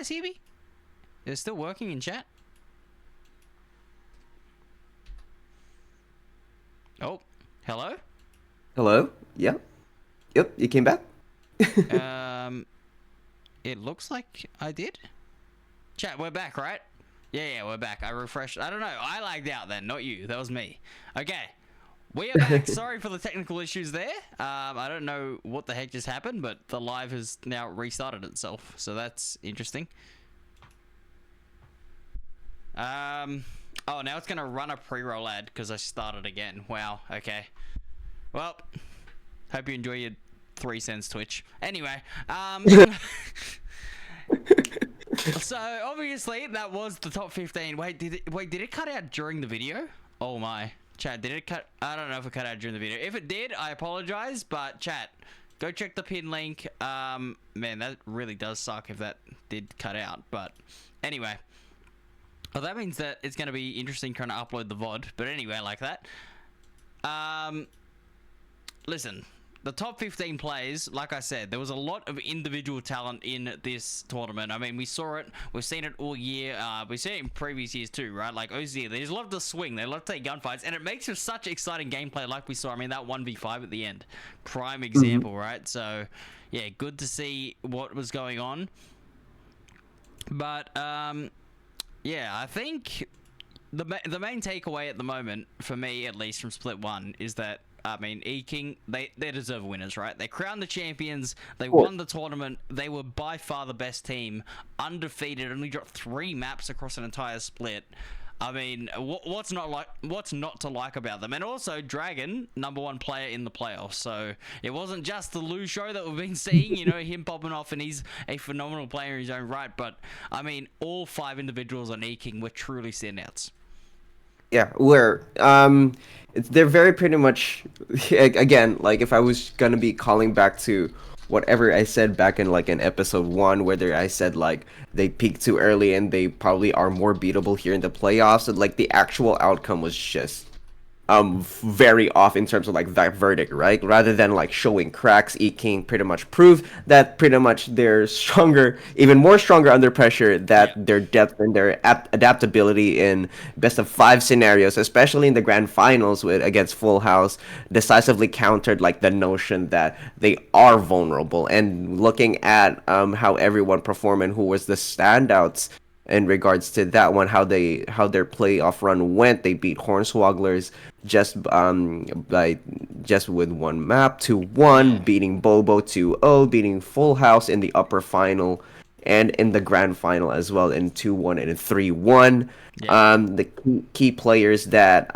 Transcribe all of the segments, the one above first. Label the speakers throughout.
Speaker 1: guys hear me? Is it still working in chat? Oh, hello?
Speaker 2: Hello? Yep. Yep, you came back?
Speaker 1: It looks like I did. Chat, we're back, right? Yeah, we're back. I refreshed. I don't know. I lagged out then, not you. That was me. Okay. We are back. Sorry for the technical issues there. I don't know what the heck just happened, but the live has now restarted itself. So that's interesting. Oh, now it's going to run a pre-roll ad because I started again. Wow. Okay. Well, hope you enjoy your 3 cents Twitch. Anyway, so obviously that was the top 15. Wait, did it cut out during the video? Oh my. Chat, did it cut? I don't know if it cut out during the video. If it did, I apologize, but chat, go check the pin link. Man, that really does suck if that did cut out, but anyway. Well, that means that it's going to be interesting trying to upload the VOD, but anyway, like that. Listen, the top 15 players, like I said, there was a lot of individual talent in this tournament. I mean, we saw it, we've seen it all year, we've seen it in previous years too, right? Like OCE, they just love to swing, they love to take gunfights, and it makes for such exciting gameplay like we saw. I mean, that 1v5 at the end, prime example, right? So, yeah, good to see what was going on. But, yeah, I think the main takeaway at the moment, for me at least, from Split 1, is that, I mean, E-King, they deserve winners, right? They crowned the champions, they won the tournament, they were by far the best team, undefeated, only dropped 3 maps across an entire split. I mean, what's not to like about them? And also, Dragon, #1 player in the playoffs. So it wasn't just the Lou show that we've been seeing, you know, him popping off, and he's a phenomenal player in his own right. But I mean, all 5 individuals on E-King were truly standouts.
Speaker 2: Yeah, they're very pretty much, again, like if I was gonna be calling back to whatever I said back in like in episode 1, whether I said like they peaked too early and they probably are more beatable here in the playoffs, and like the actual outcome was just very off in terms of like that verdict, right? Rather than like showing cracks, E-King pretty much proved that pretty much they're stronger, even more stronger under pressure, that their depth and their adaptability in best of 5 scenarios, especially in the grand finals with against Full House, decisively countered like the notion that they are vulnerable. And looking at how everyone performed and who was the standouts in regards to that one, how their playoff run went. They beat Hornswogglers just with 1 map 2-1, beating Bobo 2-0, beating Full House in the upper final and in the grand final as well in 2-1 and 3-1. The key players that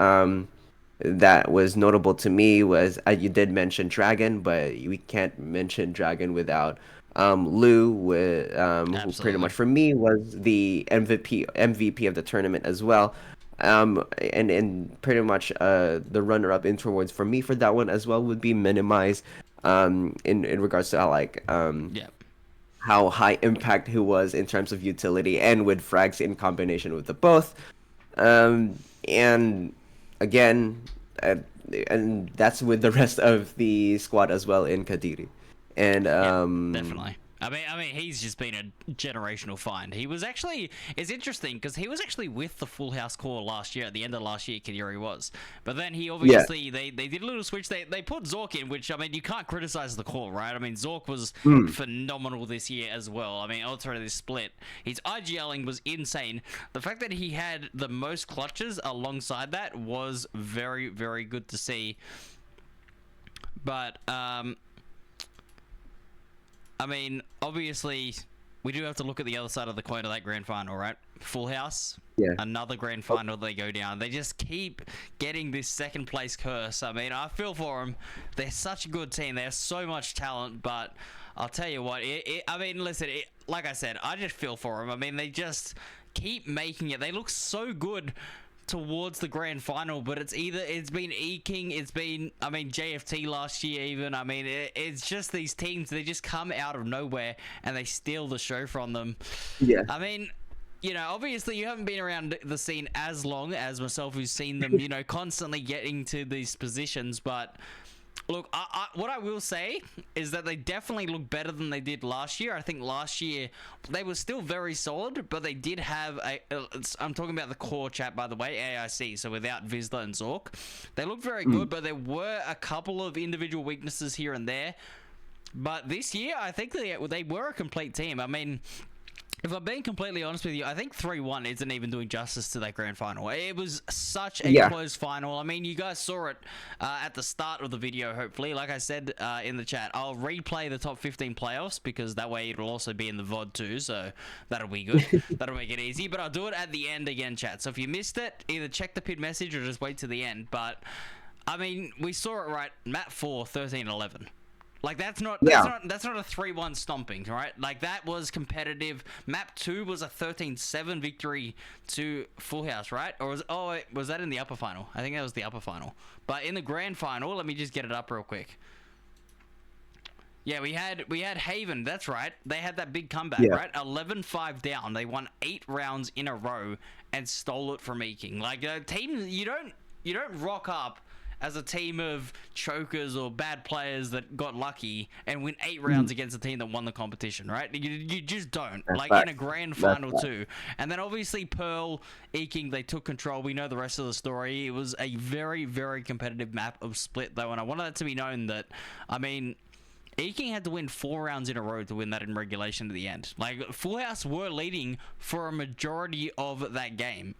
Speaker 2: was notable to me was, you did mention Dragon, but we can't mention Dragon without Lou, who pretty much for me was the MVP of the tournament as well, and pretty much the runner-up afterwards for me for that one as well would be Minimize, in regards to how high impact he was in terms of utility and with frags in combination with the both, and again, and that's with the rest of the squad as well in Kadiri. And
Speaker 1: definitely. I mean, he's just been a generational find. He was actually, it's interesting because he was actually with the Full House core last year. At the end of last year, Kadiri was, but then he obviously they did a little switch. They put Zork in, which I mean, you can't criticize the core, right? I mean, Zork was phenomenal this year as well. I mean, outside this split, his IGLing was insane. The fact that he had the most clutches alongside that was very, very good to see. But I mean, obviously, we do have to look at the other side of the coin of that grand final, right? Full House, another grand final, they go down. They just keep getting this second place curse. I mean, I feel for them. They're such a good team. They have so much talent, but I'll tell you what, I mean, listen, like I said, I just feel for them. I mean, they just keep making it. They look so good towards the grand final, but it's been E-King, it's been, I mean, JFT last year even. I mean, it's just these teams, they just come out of nowhere and they steal the show from them. I mean, you know, obviously you haven't been around the scene as long as myself, who's seen them, you know, constantly getting to these positions, but Look, what I will say is that they definitely look better than they did last year. I think last year they were still very solid, but they did have I'm talking about the core chat, by the way, AIC, so without Vizsla and Zork. They looked very good, but there were a couple of individual weaknesses here and there. But this year, I think they were a complete team. I mean, if I'm being completely honest with you, I think 3-1 isn't even doing justice to that grand final. It was such a close final. I mean, you guys saw it at the start of the video, hopefully. Like I said in the chat, I'll replay the top 15 playoffs because that way it'll also be in the VOD too, so that'll be good. That'll make it easy. But I'll do it at the end again, chat. So if you missed it, either check the pinned message or just wait to the end. But, I mean, we saw it right. Map 4, 13-11. Like, that's not a 3-1 stomping, right? Like, that was competitive. Map 2 was a 13-7 victory to Full House, right? Or was that in the upper final? I think that was the upper final. But in the grand final, let me just get it up real quick. Yeah, we had Haven, that's right. They had that big comeback, right? 11-5 down. They won 8 rounds in a row and stole it from Eking. Like, a team, you don't rock up as a team of chokers or bad players that got lucky and win 8 rounds against a team that won the competition, right? You just don't. Like, in a grand final too. And then obviously Pearl, Eking, they took control. We know the rest of the story. It was a very, very competitive map of Split though, and I wanted that to be known that, I mean, Eking had to win 4 rounds in a row to win that in regulation to the end. Like, Full House were leading for a majority of that game.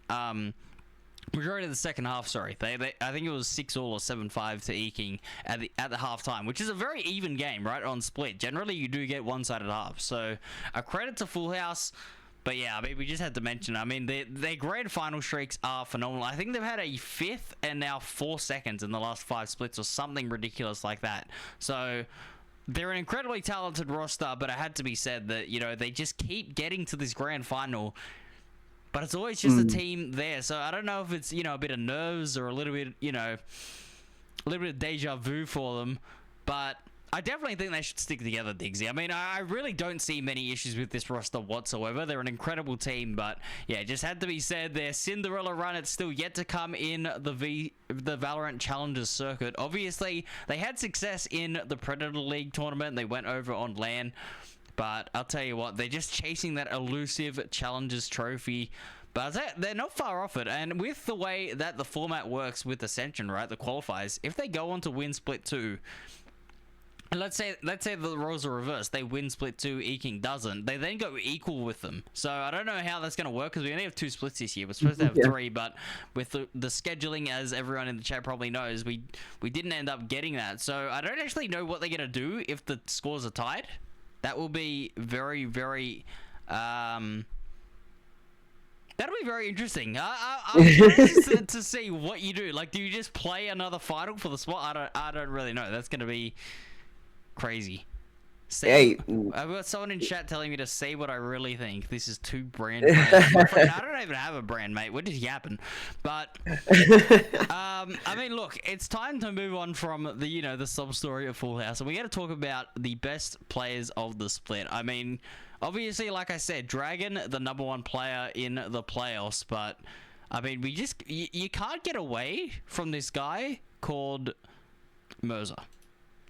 Speaker 1: Majority of the second half, sorry. They I think it was 6-all or 7-5 to Eking at the halftime, which is a very even game, right, on Split. Generally, you do get one-sided half. So, a credit to Full House. But yeah, I mean, we just had to mention, I mean, their grand final streaks are phenomenal. I think they've had a 5th and now 4 seconds in the last 5 splits or something ridiculous like that. So, they're an incredibly talented roster, but it had to be said that, you know, they just keep getting to this grand final. But it's always just a team there. So I don't know if it's, you know, a bit of nerves or a little bit, you know, a little bit of deja vu for them. But I definitely think they should stick together, Digzzy. I mean, I really don't see many issues with this roster whatsoever. They're an incredible team. But yeah, it just had to be said, their Cinderella run, it's still yet to come in the Valorant Challengers circuit. Obviously, they had success in the Predator League tournament. They went over on LAN. But I'll tell you what, they're just chasing that elusive Challengers trophy. But they're not far off it. And with the way that the format works with Ascension, right, the qualifiers, if they go on to win Split 2, and let's say the roles are reversed, they win Split 2, Eking doesn't, they then go equal with them. So I don't know how that's going to work because we only have 2 splits this year. We're supposed to have 3, but with the scheduling, as everyone in the chat probably knows, we didn't end up getting that. So I don't actually know what they're going to do if the scores are tied. That will be very, very, that'll be very interesting. I'm interested to see what you do. Like, do you just play another final for the spot? I don't really know. That's going to be crazy. I've got someone in chat telling me to say what I really think. This is too brand. My friend, I don't even have a brand, mate. We're just yapping. But I mean, look, it's time to move on from the sub story of Full House, and we got to talk about the best players of the split. I mean, obviously, like I said, Dragon, the #1 player in the playoffs, but I mean, you can't get away from this guy called Merza.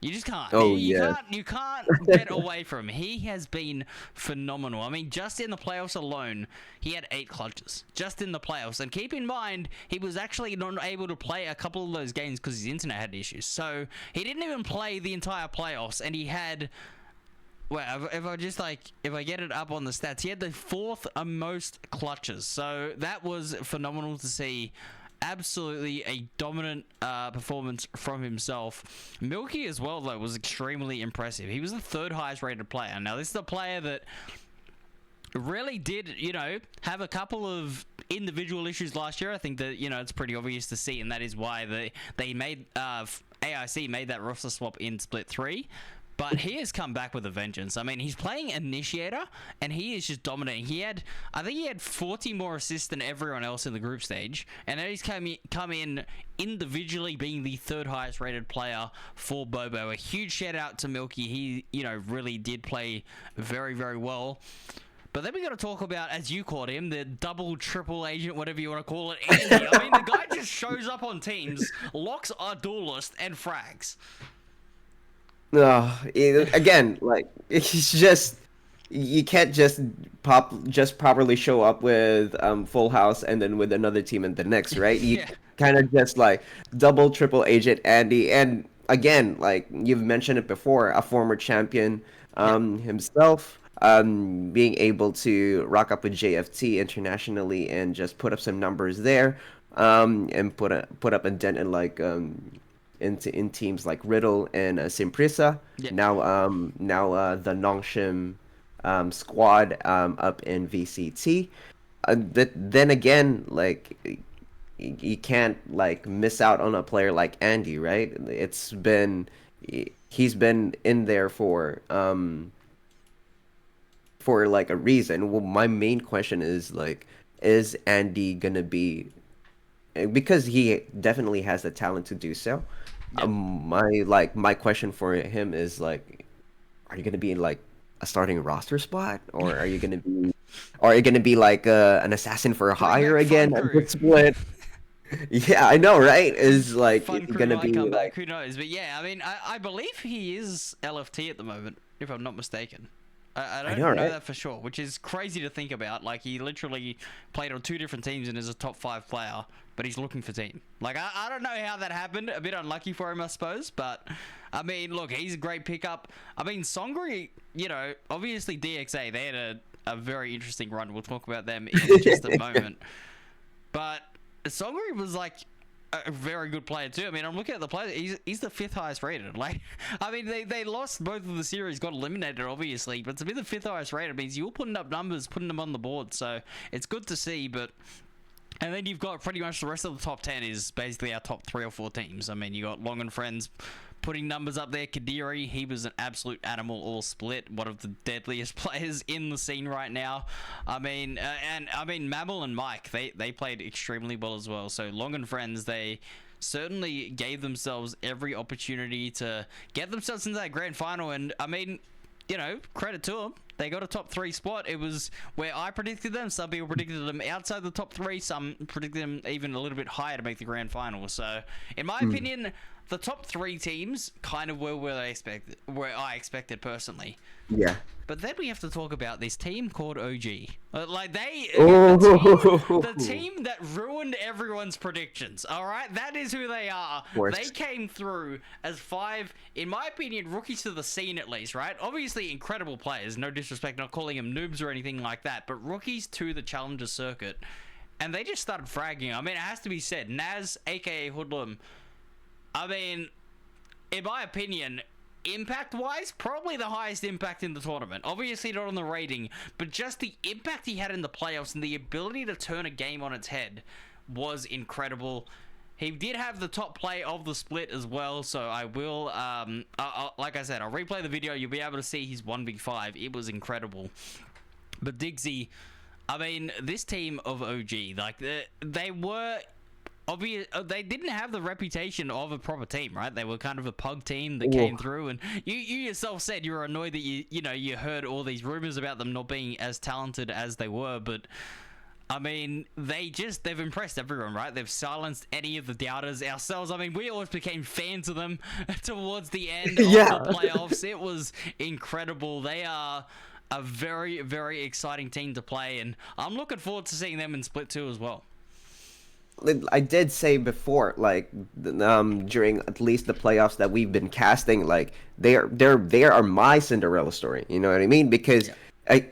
Speaker 1: You just can't. You can't get away from him. He has been phenomenal. I mean, just in the playoffs alone, he had 8 clutches. Just in the playoffs. And keep in mind, he was actually not able to play a couple of those games because his internet had issues. So, he didn't even play the entire playoffs. And he had... Well, if I get it up on the stats, he had the 4th most clutches. So, that was phenomenal to see. Absolutely a dominant performance from himself. Milky as well, though, was extremely impressive. He was the 3rd highest rated player. Now, this is a player that really did, have a couple of individual issues last year. I think that, it's pretty obvious to see, and that is why they made, AIC made that roster swap in Split 3. But he has come back with a vengeance. I mean, he's playing Initiator, and he is just dominating. I think he had 40 more assists than everyone else in the group stage, and then he's come in individually being the 3rd highest rated player for Bobo. A huge shout out to Milky. He, really did play very, very well. But then we got to talk about, as you called him, the double, triple agent, whatever you want to call it, Andy. I mean, the guy just shows up on teams, locks a duelist, and frags.
Speaker 2: No, again, like it's just you can't just properly show up with Full House and then with another team in the next, right? You
Speaker 1: Yeah.
Speaker 2: kind of just like double triple agent Andy, and again, like you've mentioned it before, a former champion
Speaker 1: Yeah.
Speaker 2: himself, being able to rock up with JFT internationally and just put up some numbers there, and put up a dent in like in teams like Riddle and Simprisa.
Speaker 1: Yeah.
Speaker 2: Now the Nongshim squad up in VCT. But then again, like you can't like miss out on a player like Andy, right? He's been in there for like a reason. Well, my main question is like, is Andy gonna be, because he definitely has the talent to do so.
Speaker 1: Yeah.
Speaker 2: My question for him is like, are you gonna be in like a starting roster spot, or are you gonna be like an assassin for
Speaker 1: Bring
Speaker 2: hire
Speaker 1: back Fun
Speaker 2: again at
Speaker 1: Crew.
Speaker 2: this split? Yeah, I know, right? Is
Speaker 1: Fun
Speaker 2: he
Speaker 1: Crew
Speaker 2: gonna
Speaker 1: might
Speaker 2: be
Speaker 1: come back.
Speaker 2: like?
Speaker 1: Who knows? But yeah, I mean, I believe he is LFT at the moment, if I'm not mistaken. I
Speaker 2: I
Speaker 1: don't
Speaker 2: know,
Speaker 1: know
Speaker 2: right?
Speaker 1: that for sure, which is crazy to think about. Like, he literally played on two different teams and is a top 5 player, but he's looking for team. Like, I don't know how that happened. A bit unlucky for him, I suppose. But, I mean, look, he's a great pickup. I mean, Songri, obviously DXA, they had a very interesting run. We'll talk about them in just a moment. But Songri was like a very good player too. I mean, I'm looking at the player. He's the 5th highest rated. Like, I mean, they lost both of the series, got eliminated obviously, but to be the 5th highest rated means you're putting up numbers, putting them on the board. So it's good to see. But and then you've got pretty much the rest of the top 10 is basically our top 3 or 4 teams. I mean, you got Long and Friends putting numbers up there. Kadiri, he was an absolute animal all split. One of the deadliest players in the scene right now. I mean, Mammal and Mike, they played extremely well as well. So Long and Friends, they certainly gave themselves every opportunity to get themselves into that grand final. And I mean, credit to them. They got a top 3 spot. It was where I predicted them. Some people predicted them outside the top 3. Some predicted them even a little bit higher to make the grand final. So, in my opinion, the top 3 teams kind of were where I expected personally.
Speaker 2: Yeah.
Speaker 1: But then we have to talk about this team called OG. Like
Speaker 2: Oh,
Speaker 1: the team that ruined everyone's predictions. All right, that is who they are.
Speaker 2: of course.
Speaker 1: They came through as 5, in my opinion, rookies to the scene at least. Right? Obviously, incredible players. No disrespect, not calling them noobs or anything like that. But rookies to the challenger circuit, and they just started fragging. I mean, it has to be said, Naz, aka Hoodlum. I mean, in my opinion, impact-wise, probably the highest impact in the tournament. Obviously not on the rating, but just the impact he had in the playoffs and the ability to turn a game on its head was incredible. He did have the top play of the split as well, so I will, like I said, I'll replay the video. You'll be able to see his 1v5. It was incredible. But Digzzy, I mean, this team of OG, like, they were obvious. They didn't have the reputation of a proper team, right? They were kind of a pug team that came through, and you yourself said you were annoyed that you heard all these rumors about them not being as talented as they were. But I mean, they've impressed everyone, right? They've silenced any of the doubters, ourselves. I mean, we always became fans of them towards the end of
Speaker 2: Yeah.
Speaker 1: the playoffs. It was incredible. They are a very, very exciting team to play, and I'm looking forward to seeing them in Split 2 as well.
Speaker 2: I did say before, like during at least the playoffs that we've been casting, like they are my Cinderella story. You know what I mean? Because
Speaker 1: Yeah.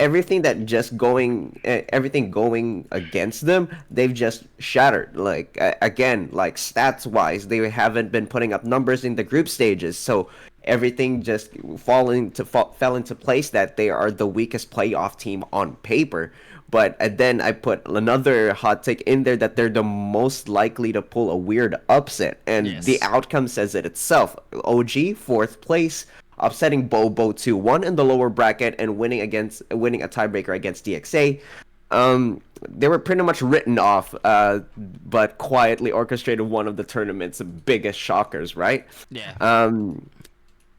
Speaker 2: everything that just everything going against them, they've just shattered. Like again, like stats wise, they haven't been putting up numbers in the group stages, so everything just fell into place that they are the weakest playoff team on paper. But and then I put another hot take in there that they're the most likely to pull a weird upset, and the
Speaker 1: Yes.
Speaker 2: outcome says it itself. OG 4th place, upsetting Bobo 2-1 in the lower bracket and winning a tiebreaker against DXA. They were pretty much written off, but quietly orchestrated one of the tournament's biggest shockers, right?
Speaker 1: Yeah.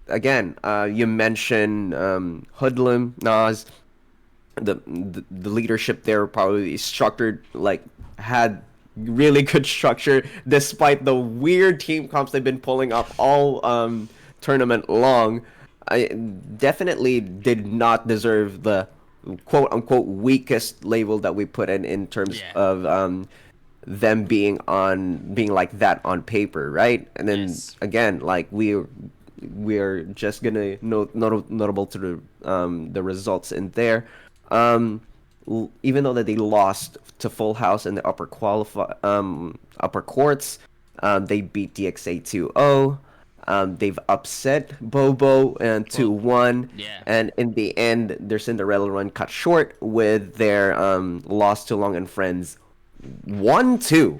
Speaker 2: Again, you mentioned Hoodlum, Nas, the leadership there probably structured, like had really good structure despite the weird team comps they've been pulling up tournament long, I definitely did not deserve the quote unquote weakest label that we put in terms
Speaker 1: Yeah.
Speaker 2: of them being like that on paper, right? And then
Speaker 1: Yes.
Speaker 2: again, like we're just gonna notable to the results in there. Um, Even though that they lost to Full House in the upper courts, they beat DXA 2-0. They've upset Bobo and
Speaker 1: Well,
Speaker 2: 2-1,
Speaker 1: yeah.
Speaker 2: and in the end, their Cinderella run cut short with their loss to Long and Friends 1-2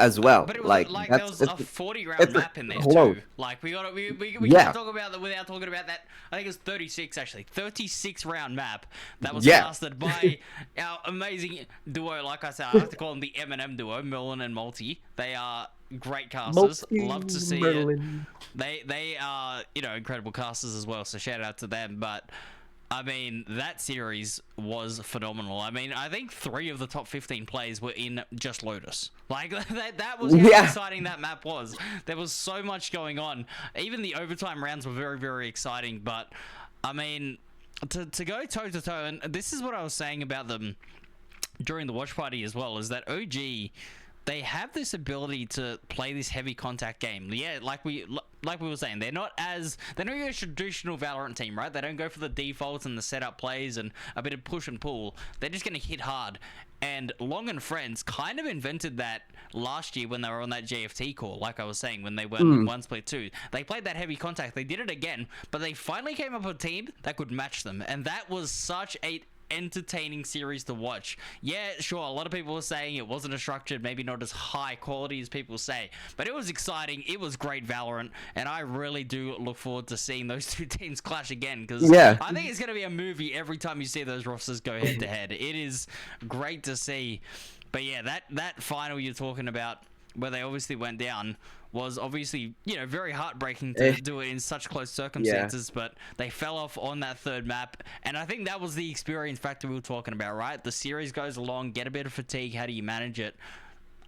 Speaker 2: as well.
Speaker 1: But it was
Speaker 2: Like
Speaker 1: like there
Speaker 2: that's
Speaker 1: was a 40 round
Speaker 2: it's a
Speaker 1: map in there
Speaker 2: close.
Speaker 1: too. Like we
Speaker 2: Yeah,
Speaker 1: can't talk about that without talking about that. I think it was 36 actually, 36 round map that was
Speaker 2: yeah,
Speaker 1: casted by our amazing duo. Like I said, I like to call them the M&M duo, Merlin and Multi. They are great casters. Love to see it.
Speaker 2: Merlin.
Speaker 1: They are incredible casters as well. So shout out to them. But I mean, that series was phenomenal. I mean, I think 3 of the top 15 plays were in just Lotus. Like, that was how
Speaker 2: Yeah.
Speaker 1: exciting that map was. There was so much going on. Even the overtime rounds were very, very exciting. But, I mean, to go toe-to-toe, and this is what I was saying about them during the watch party as well, is that OG, they have this ability to play this heavy contact game. Yeah, like we were saying, they're not your traditional Valorant team, right? They don't go for the defaults and the setup plays and a bit of push and pull. They're just going to hit hard. And Long and Friends kind of invented that last year when they were on that JFT call, like I was saying, when they went 1 split 2. They played that heavy contact. They did it again, but they finally came up with a team that could match them. And that was such a entertaining series to watch. Yeah, sure, a lot of people were saying it wasn't as structured, maybe not as high quality as people say, but it was exciting. It was great Valorant, and I really do look forward to seeing those two teams clash again, because
Speaker 2: Yeah.
Speaker 1: I think it's going to be a movie every time you see those rosters go head to head. It is great to see. But yeah, that final you're talking about, where they obviously went down, was obviously, very heartbreaking to do it in such close circumstances, but they fell off on that third map, and I think that was the experience factor we were talking about, right? The series goes along, get a bit of fatigue, how do you manage it?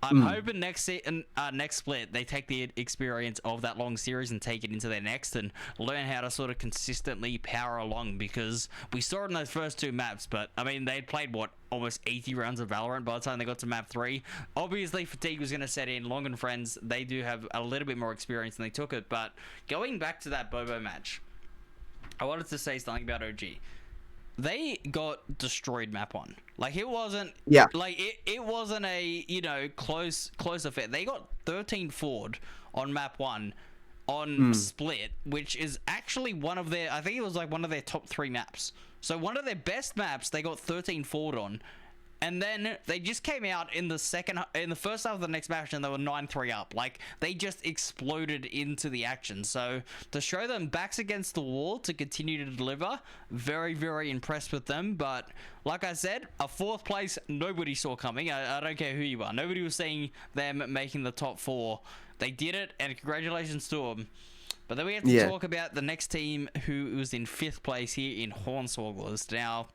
Speaker 1: I'm hoping next split they take the experience of that long series and take it into their next and learn how to sort of consistently power along, because we saw it in those first 2 maps, but I mean, they'd played almost 80 rounds of Valorant by the time they got to map 3. Obviously fatigue was going to set in. Long and Friends, they do have a little bit more experience and they took it. But going back to that Bobo match, I wanted to say something about OG. They got destroyed map 1. Like, it wasn't it wasn't a close affair. They got 13 forward on map 1 on split, which is actually one of their, I think it was like one of their top 3 maps. So one of their best maps they got 13 forward on, and then they just came out in the first half of the next match and they were 9-3 up. Like, they just exploded into the action. So to show them backs against the wall to continue to deliver, very, very impressed with them. But like I said, a 4th place nobody saw coming. I don't care who you are. Nobody was seeing them making the top 4. They did it, and congratulations to them. But then we have to talk about the next team, who was in 5th place here in Hornswogglers. Now,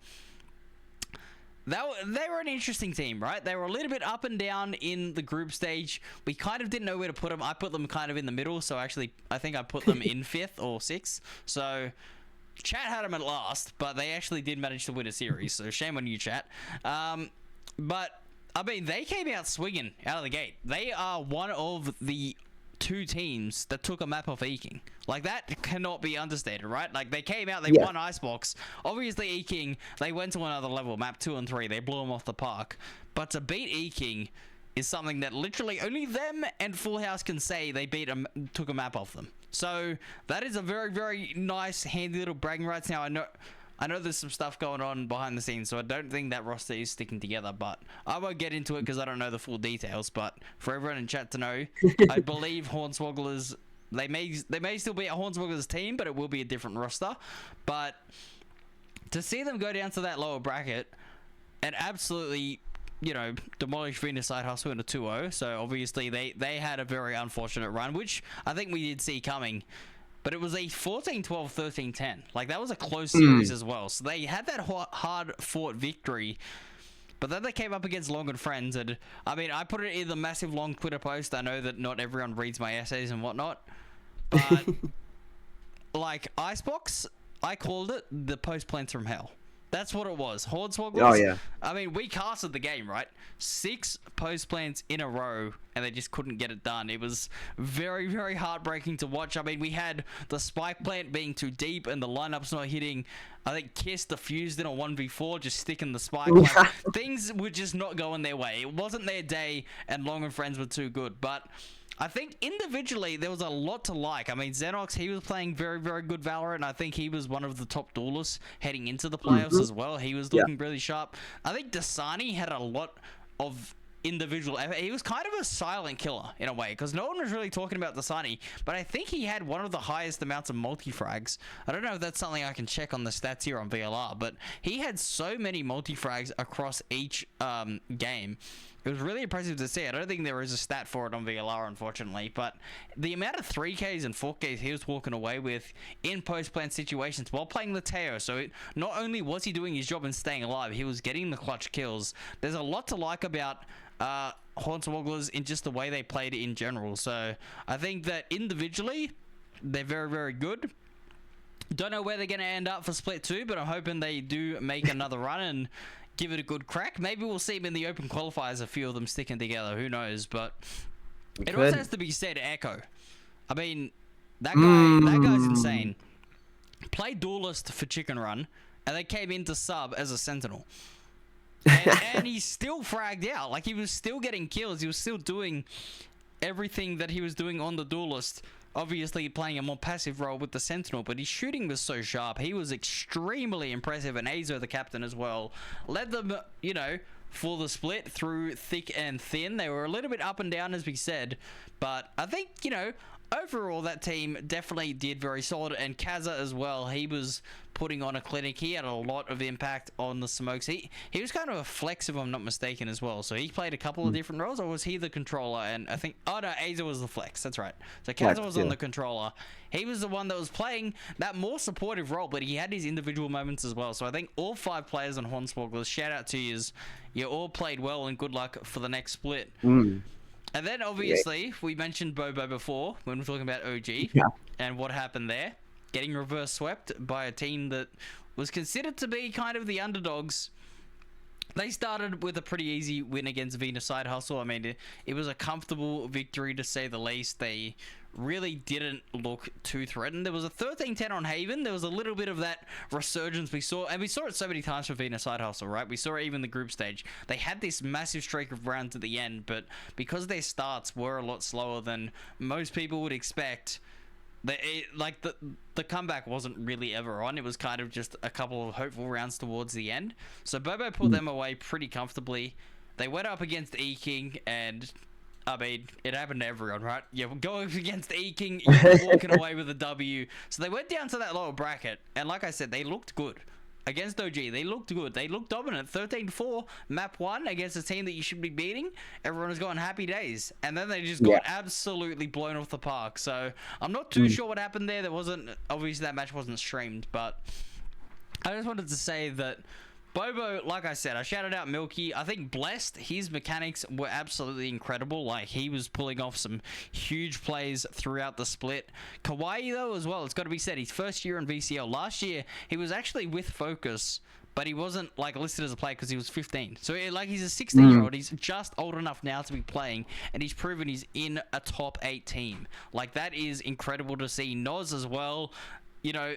Speaker 1: they were an interesting team, right? They were a little bit up and down in the group stage. We kind of didn't know where to put them. I put them kind of in the middle, so actually I think I put them in 5th or 6th. So chat had them at last, but they actually did manage to win a series, so shame on you, chat. But I mean, they came out swinging out of the gate. They are one of the 2 teams that took a map off E-King. Like, that cannot be understated, right? Like, they came out, they won Icebox. Obviously, E-King, they went to another level, map 2 and 3. They blew them off the park. But to beat E-King is something that literally only them and Full House can say they took a map off them. So that is a very, very nice, handy little bragging rights. Now, I know there's some stuff going on behind the scenes, so I don't think that roster is sticking together, but I won't get into it because I don't know the full details. But for everyone in chat to know, I believe Hornswogglers, they may still be a Hornswogglers team, but it will be a different roster. But to see them go down to that lower bracket and absolutely, demolish Venus Side Hustle in a 2-0, so obviously they had a very unfortunate run, which I think we did see coming. But it was a 14-12, 13-10. Like, that was a close series as well. So they had that hard-fought victory. But then they came up against Long and Friends. And, I mean, I put it in the massive long Twitter post. I know that not everyone reads my essays and whatnot. But like Icebox, I called it the post plants from hell. That's what it was. Hornswogglers.
Speaker 2: Oh yeah.
Speaker 1: I mean, we casted the game, right? 6 post plants in a row, and they just couldn't get it done. It was very, very heartbreaking to watch. I mean, we had the spike plant being too deep, and the lineup's not hitting. I think Kiss defused in a 1v4, just sticking the spike. Like, things were just not going their way. It wasn't their day, and Long and Friends were too good. But I think individually there was a lot to like. I mean, Xenox, he was playing very, very good Valorant. I think he was one of the top duelists heading into the playoffs as well. He was looking really sharp. I think Dasani had a lot of individual effort. He was kind of a silent killer in a way, because no one was really talking about Dasani, but I think he had one of the highest amounts of multi-frags. I don't know if that's something I can check on the stats here on VLR, but he had so many multi-frags across each game. It was really impressive to see. I don't think there is a stat for it on VLR, unfortunately, but the amount of 3Ks and 4Ks he was walking away with in post-plant situations while playing Lateo, so not only was he doing his job and staying alive, he was getting the clutch kills. There's a lot to like about Hornswogglers in just the way they played it in general, so I think that individually, they're very, very good. Don't know where they're going to end up for Split 2, but I'm hoping they do make another run and give it a good crack. Maybe we'll see them in the open qualifiers, a few of them sticking together. Who knows? But it also has to be said, Echo. I mean, that guy's insane. Played duelist for Chicken Run, and they came into sub as a sentinel. And he's still fragged out. Like, he was still getting kills. He was still doing everything that he was doing on the duelist. Obviously playing a more passive role with the Sentinel, but his shooting was so sharp. He was extremely impressive, and Azo, the captain as well, led them, you know, for the split through thick and thin. They were a little bit up and down, as we said, but I think, you know, overall that team definitely did very solid. And Kaza as well, he was putting on a clinic. He had a lot of impact on the smokes. He was kind of a flex, if I'm not mistaken, as well. So he played a couple of different roles, or was he the controller? And I think, oh no, Aza was the flex. That's right. So Kaza was on the controller. He was the one that was playing that more supportive role, but he had his individual moments as well. So I think all 5 players on Hornswogglers, shout out to you. You all played well, and good luck for the next split. And then obviously we mentioned Bobo before when we were talking about OG and what happened there. Getting reverse swept by a team that was considered to be kind of the underdogs. They started with a pretty easy win against Venus Side Hustle. I mean, it was a comfortable victory to say the least. They really didn't look too threatened. There was a 13-10 on Haven. There was a little bit of that resurgence we saw, and we saw it so many times for Venus Side Hustle, right? We saw it even in the group stage. They had this massive streak of rounds at the end, but because their starts were a lot slower than most people would expect, the comeback wasn't really ever on. It was kind of just a couple of hopeful rounds towards the end. So Bobo pulled them away pretty comfortably. They went up against E-King, and I mean, it happened to everyone, right? Yeah, going against E-King, you're walking away with a W. So they went down to that lower bracket, and like I said, they looked good. Against OG, they looked good. They looked dominant. 13-4, map 1 against a team that you should be beating. Everyone was going happy days. And then they just got absolutely blown off the park. So I'm not too sure what happened there. There wasn't, obviously that match wasn't streamed, but I just wanted to say that Bobo, like I said, I shouted out Milky. I think Blessed, his mechanics were absolutely incredible. Like, he was pulling off some huge plays throughout the split. Kawaii, though, as well, it's got to be said, his first year in VCL. Last year, he was actually with Focus, but he wasn't, like, listed as a player because he was 15. So, like, he's a 16-year-old. He's just old enough now to be playing, and he's proven he's in a top 8 team. Like, that is incredible to see. Noz as well, you know,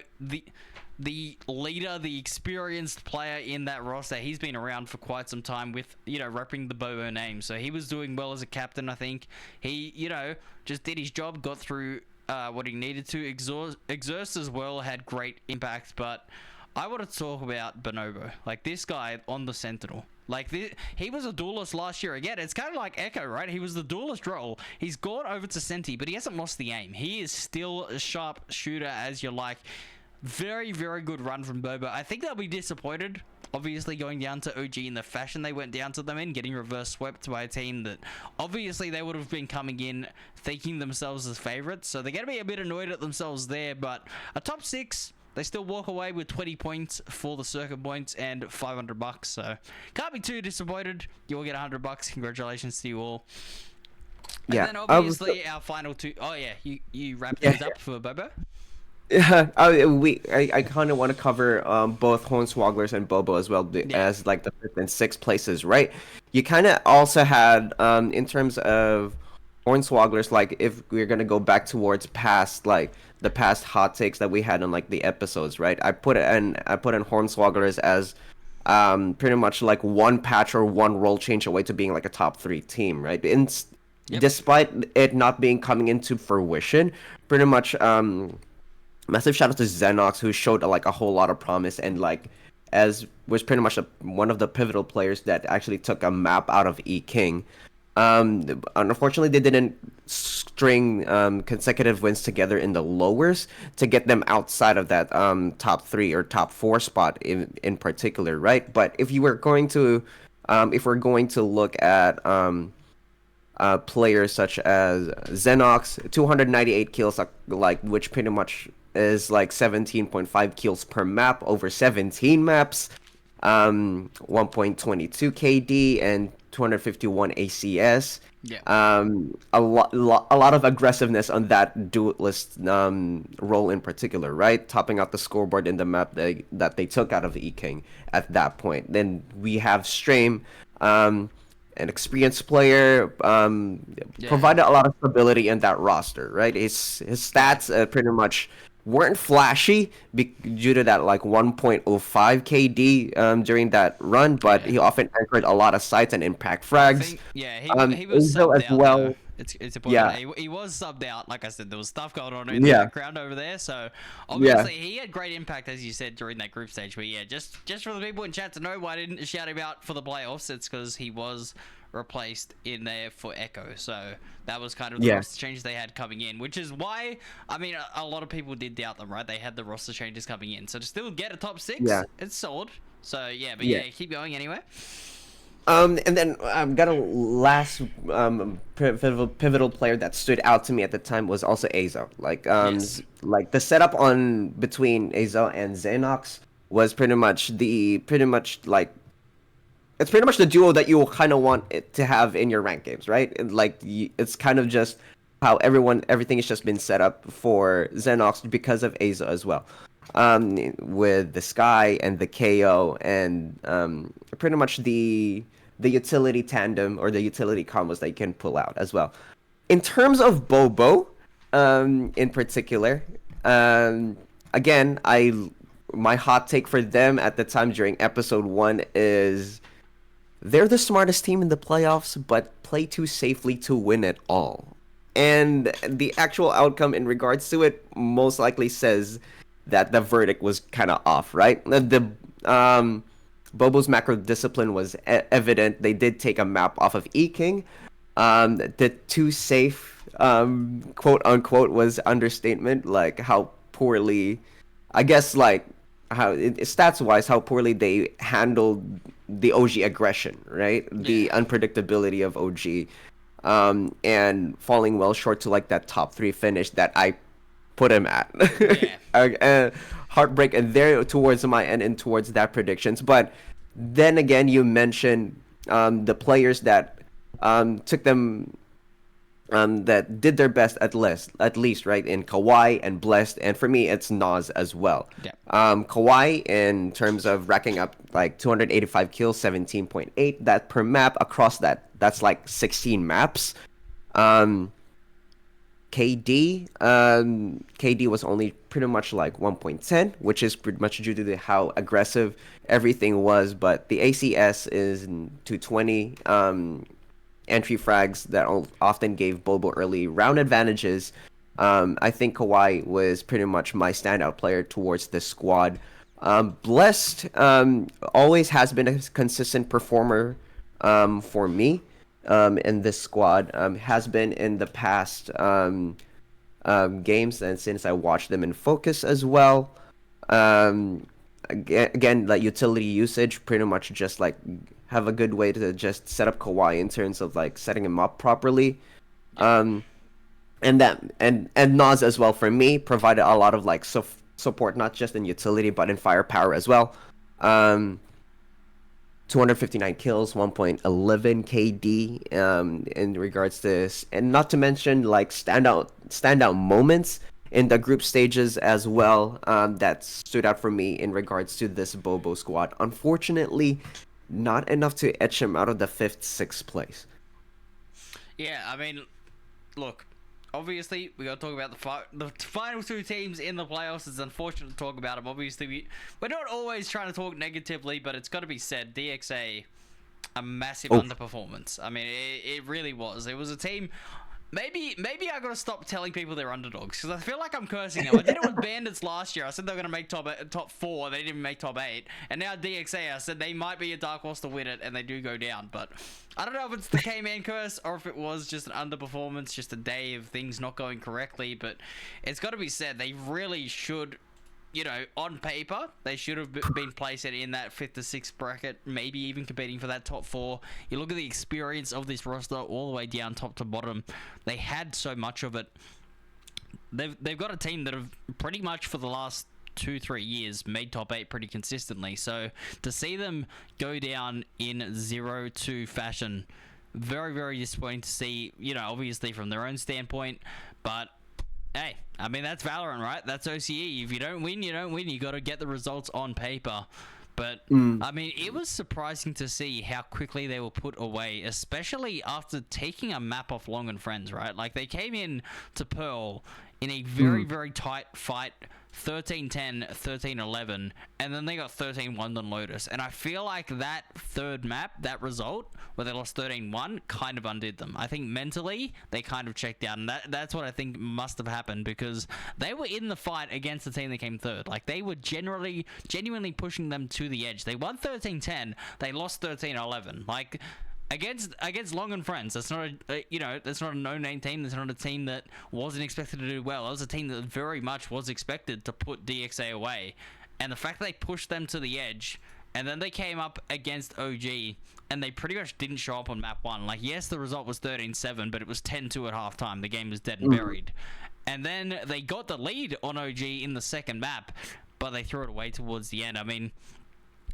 Speaker 1: the leader, the experienced player in that roster. He's been around for quite some time with, you know, repping the Bobo name. So he was doing well as a captain, I think. He, you know, just did his job, got through what he needed to. Exerst as well had great impact, but I want to talk about Bonobo. Like, this guy on the Sentinel. Like, he was a duelist last year. Again, it's kind of like Echo, right? He was the duelist role. He's gone over to Senti, but he hasn't lost the aim. He is still a sharp shooter as you like. Very, very good run from Bobo. I think they'll be disappointed, obviously, going down to OG in the fashion they went down to them in, getting reverse swept by a team that obviously they would have been coming in thinking themselves as favorites. So they're going to be a bit annoyed at themselves there, but a top 6, they still walk away with 20 points for the circuit points and $500. So can't be too disappointed. You will get $100. Congratulations to you all. And then obviously our final 2. Oh yeah, you wrap things up for Bobo.
Speaker 2: Yeah, I kind of want to cover both Hornswogglers and Bobo as well
Speaker 1: Yeah.
Speaker 2: as like the fifth and sixth places, right? You kind of also had in terms of Hornswogglers, like if we're gonna go back towards past like the past hot takes that we had on like the episodes, right? I put in Hornswogglers as pretty much like one patch or one role change away to being like a top three team, right?
Speaker 1: Yep.
Speaker 2: Despite it not being coming into fruition, pretty much massive shout out to Xenox who showed like a whole lot of promise and like as was pretty much one of the pivotal players that actually took a map out of E King. Unfortunately, they didn't string consecutive wins together in the lowers to get them outside of that top three or top four spot in particular, right? But if we're going to look at players such as Xenox, 298 kills, like which pretty much is like 17.5 kills per map over 17 maps, 1.22 KD and 251 ACS.
Speaker 1: Yeah.
Speaker 2: A lot of aggressiveness on that duelist role in particular, right? Topping out the scoreboard in the map that they took out of the E King at that point. Then we have Strain, an experienced player,
Speaker 1: Yeah.
Speaker 2: provided a lot of stability in that roster, right? His stats pretty much weren't flashy due to that like 1.05 KD during that run, but
Speaker 1: Yeah.
Speaker 2: he often anchored a lot of sites and impact
Speaker 1: I
Speaker 2: frags.
Speaker 1: think yeah, he was
Speaker 2: Enzo
Speaker 1: subbed
Speaker 2: as
Speaker 1: out though.
Speaker 2: well.
Speaker 1: It's important.
Speaker 2: Yeah,
Speaker 1: He was subbed out. Like I said, there was stuff going on in the
Speaker 2: yeah,
Speaker 1: background over there. So
Speaker 2: yeah,
Speaker 1: obviously he had great impact as you said during that group stage. But yeah, just for the people in chat to know why I didn't shout him out for the playoffs, it's because he was replaced in there for Echo. So that was kind of the
Speaker 2: yeah,
Speaker 1: roster changes they had coming in, which is why I mean a lot of people did doubt them, right? They had the roster changes coming in, so to still get a top six,
Speaker 2: yeah,
Speaker 1: it's solid. So yeah, but
Speaker 2: yeah.
Speaker 1: yeah, keep going anyway.
Speaker 2: And then I've got a last pivotal player that stood out to me at the time was also Azo. Like
Speaker 1: Yes.
Speaker 2: like the setup on between Azo and Xenox was pretty much like it's pretty much the duo that you kind of want it to have in your rank games, right? And like it's kind of just how everything has just been set up for Xenox because of Azo as well. With the Sky and the KO and pretty much the utility tandem or the utility combos that you can pull out as well. In terms of Bobo, in particular, again, my hot take for them at the time during episode one is they're the smartest team in the playoffs, but play too safely to win it all. And the actual outcome in regards to it most likely says that the verdict was kind of off, right? Bobo's macro discipline was evident. They did take a map off of E King. The too safe, quote unquote, was understatement. Like how poorly, I guess, like how stats wise, how poorly they handled the OG aggression, right? The
Speaker 1: Yeah.
Speaker 2: unpredictability of OG, and falling well short to like that top three finish that I put him at.
Speaker 1: Yeah.
Speaker 2: Heartbreak and there towards my end and towards that predictions. But then again, you mentioned the players that took them that did their best at least right in Kawhi and Blessed, and for me it's Nas as well.
Speaker 1: Yeah.
Speaker 2: Kawhi in terms of racking up like 285 kills, 17.8 that per map across that's like 16 maps. Um, KD was only pretty much like 1.10, which is pretty much due to how aggressive everything was. But the ACS is 220. Entry frags that often gave Bobo early round advantages. I think Kawhi was pretty much my standout player towards this squad. Blessed always has been a consistent performer for me in this squad. Has been in the past games and since I watched them in focus as well. Again, like utility usage, pretty much just like have a good way to just set up Kawhi in terms of like setting him up properly. Um, and Nas as well for me provided a lot of like support not just in utility but in firepower as well. 259 kills, 1.11 KD in regards to this, and not to mention like standout moments in the group stages as well, that stood out for me in regards to this Bobo squad. Unfortunately, not enough to etch him out of the fifth, sixth place.
Speaker 1: Yeah, I mean, look, obviously we got to talk about the final two teams in the playoffs. It's unfortunate to talk about them. Obviously, we're not always trying to talk negatively, but it's got to be said, DXA, a massive underperformance. I mean, it really was. It was a team. Maybe I gotta stop telling people they're underdogs, because I feel like I'm cursing them. I did it with Bandits last year. I said they were gonna make top 4. They didn't even make top 8. And now DXA, I said they might be a dark horse to win it, and they do go down. But I don't know if it's the K-Man curse or if it was just an underperformance, just a day of things not going correctly. But it's got to be said, they really should. You know, on paper, they should have been placed in that 5th to 6th bracket, maybe even competing for that top 4. You look at the experience of this roster all the way down top to bottom. They had so much of it. They've got a team that have pretty much for the last 2-3 years made top 8 pretty consistently. So to see them go down in 0-2 fashion, very, very disappointing to see, you know, obviously from their own standpoint, but hey, I mean, that's Valorant, right? That's OCE. If you don't win, you don't win. You got to get the results on paper. But, I mean, it was surprising to see how quickly they were put away, especially after taking a map off Long and Friends, right? Like, they came in to Pearl in a very, very tight fight, 13-10, 13-11, and then they got 13-1 on Lotus. And I feel like that third map, that result, where they lost 13-1, kind of undid them. I think mentally, they kind of checked out, and that's what I think must have happened, because they were in the fight against the team that came third. Like, they were genuinely pushing them to the edge. They won 13-10, they lost 13-11. Like, against Long and Friends, that's not that's not a no-name team. That's not a team that wasn't expected to do well. It was a team that very much was expected to put DXA away, and the fact that they pushed them to the edge, and then they came up against OG, and they pretty much didn't show up on map 1. Like, yes, the result was 13-7, but it was 10-2 at halftime. The game was dead and buried, and then they got the lead on OG in the second map, but they threw it away towards the end. I mean,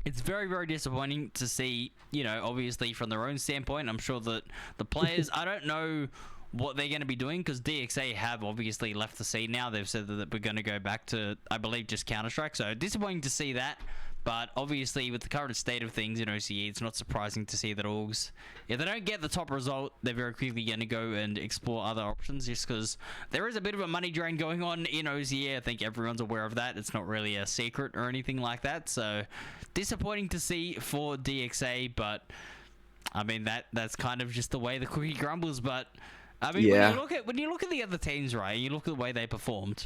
Speaker 1: it's very, very disappointing to see, you know, obviously from their own standpoint. I'm sure that the players, I don't know what they're going to be doing, because DXA have obviously left the scene now. They've said that we're going to go back to, I believe, just Counter-Strike. So disappointing to see that. But obviously, with the current state of things in OCE, it's not surprising to see that Orgs, if they don't get the top result, they're very quickly going to go and explore other options, just because there is a bit of a money drain going on in OCE. I think everyone's aware of that. It's not really a secret or anything like that. So disappointing to see for DXA, but I mean, that's kind of just the way the cookie crumbles. But I mean, when you look at the other teams, right, and you look at the way they performed.